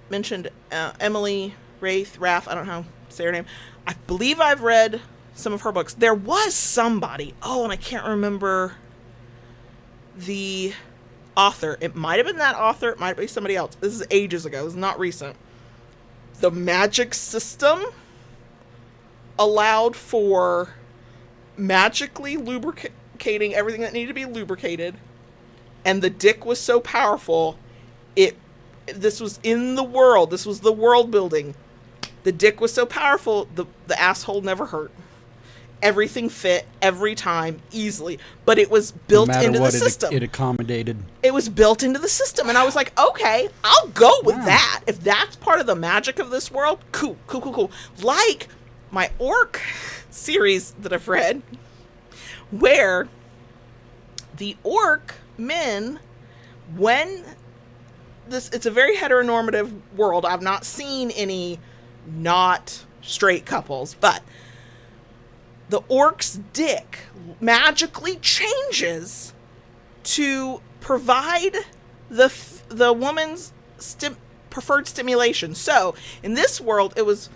mentioned Emily Rath, I don't know how to say her name. I believe I've read some of her books. There was somebody, and I can't remember the author. It might have been that author, it might be somebody else. This is ages ago, this is not recent. The magic system allowed for magically lubricating everything that needed to be lubricated, and the dick was so powerful, this was in the world, this was the world building. The dick was so powerful, the asshole never hurt. Everything fit every time easily, but it was built into the system. It accommodated. It was built into the system, and I was like, okay, I'll go with that. If that's part of the magic of this world, cool. Like my orc series that I've read, where the orc men, it's a very heteronormative world. I've not seen any not straight couples, but the orc's dick magically changes to provide the woman's preferred stimulation. So in this world, it was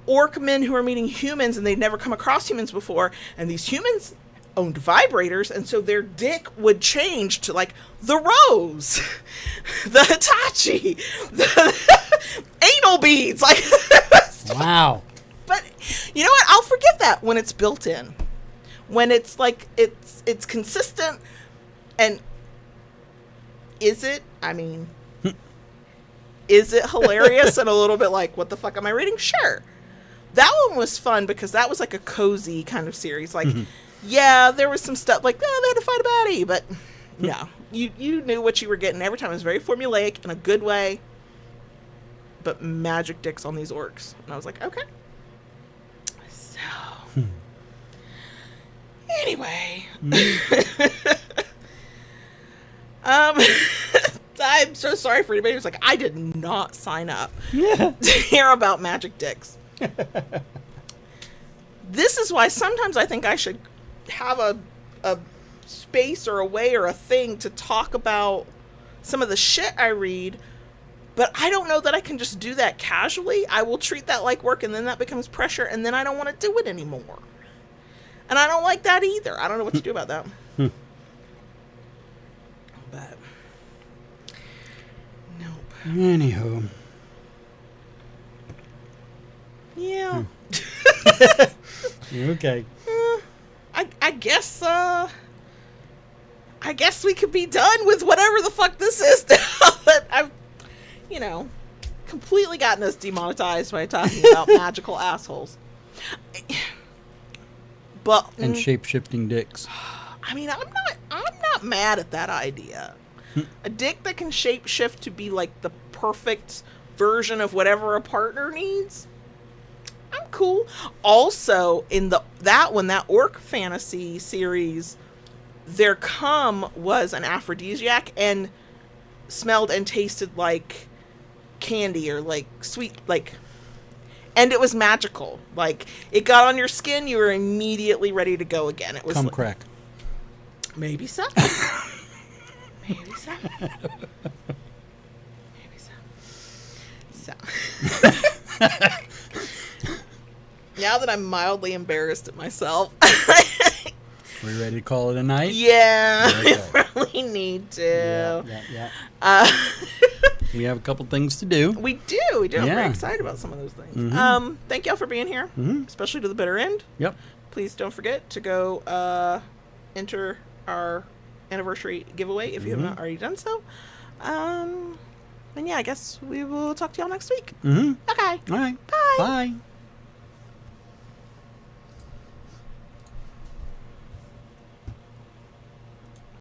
orc men who are meeting humans and they'd never come across humans before, and these humans owned vibrators, and so their dick would change to like the rose, the Hitachi, the anal beads, like wow. But you know what? I'll forgive that when it's built in, when it's like it's consistent. And is it? I mean, is it hilarious and a little bit like, what the fuck am I reading? Sure. That one was fun because that was like a cozy kind of series. Like, yeah, there was some stuff like, they had to fight a baddie, but no, you knew what you were getting every time. It was very formulaic in a good way, but magic dicks on these orcs. And I was like, okay. Anyway. I'm so sorry for anybody who's like, I did not sign up to hear about magic dicks. This is why sometimes I think I should have a space or a way or a thing to talk about some of the shit I read, but I don't know that I can just do that casually. I will treat that like work, and then that becomes pressure, and then I don't want to do it anymore. And I don't like that either. I don't know what to do about that. But nope. Anywho. Yeah. Okay. I guess we could be done with whatever the fuck this is now that I've, completely gotten us demonetized by talking about magical assholes. But And shape-shifting dicks. I mean, I'm not mad at that idea. A dick that can shape shift to be like the perfect version of whatever a partner needs. I'm cool. Also, in that orc fantasy series, their cum was an aphrodisiac and smelled and tasted like candy or like sweet, and it was magical. Like, it got on your skin, you were immediately ready to go again. It was Cum crack. Maybe so. Maybe so. Maybe so. Now that I'm mildly embarrassed at myself. We ready to call it a night? Yeah, Okay. I really need to. Yeah. We have a couple things to do. We do. I'm very Yeah. excited about some of those things. Mm-hmm. Thank y'all for being here, especially to the bitter end. Yep. Please don't forget to go enter our anniversary giveaway if you have not already done so. And yeah, I guess we will talk to y'all next week. Mm-hmm. Okay. All right. Bye. Bye.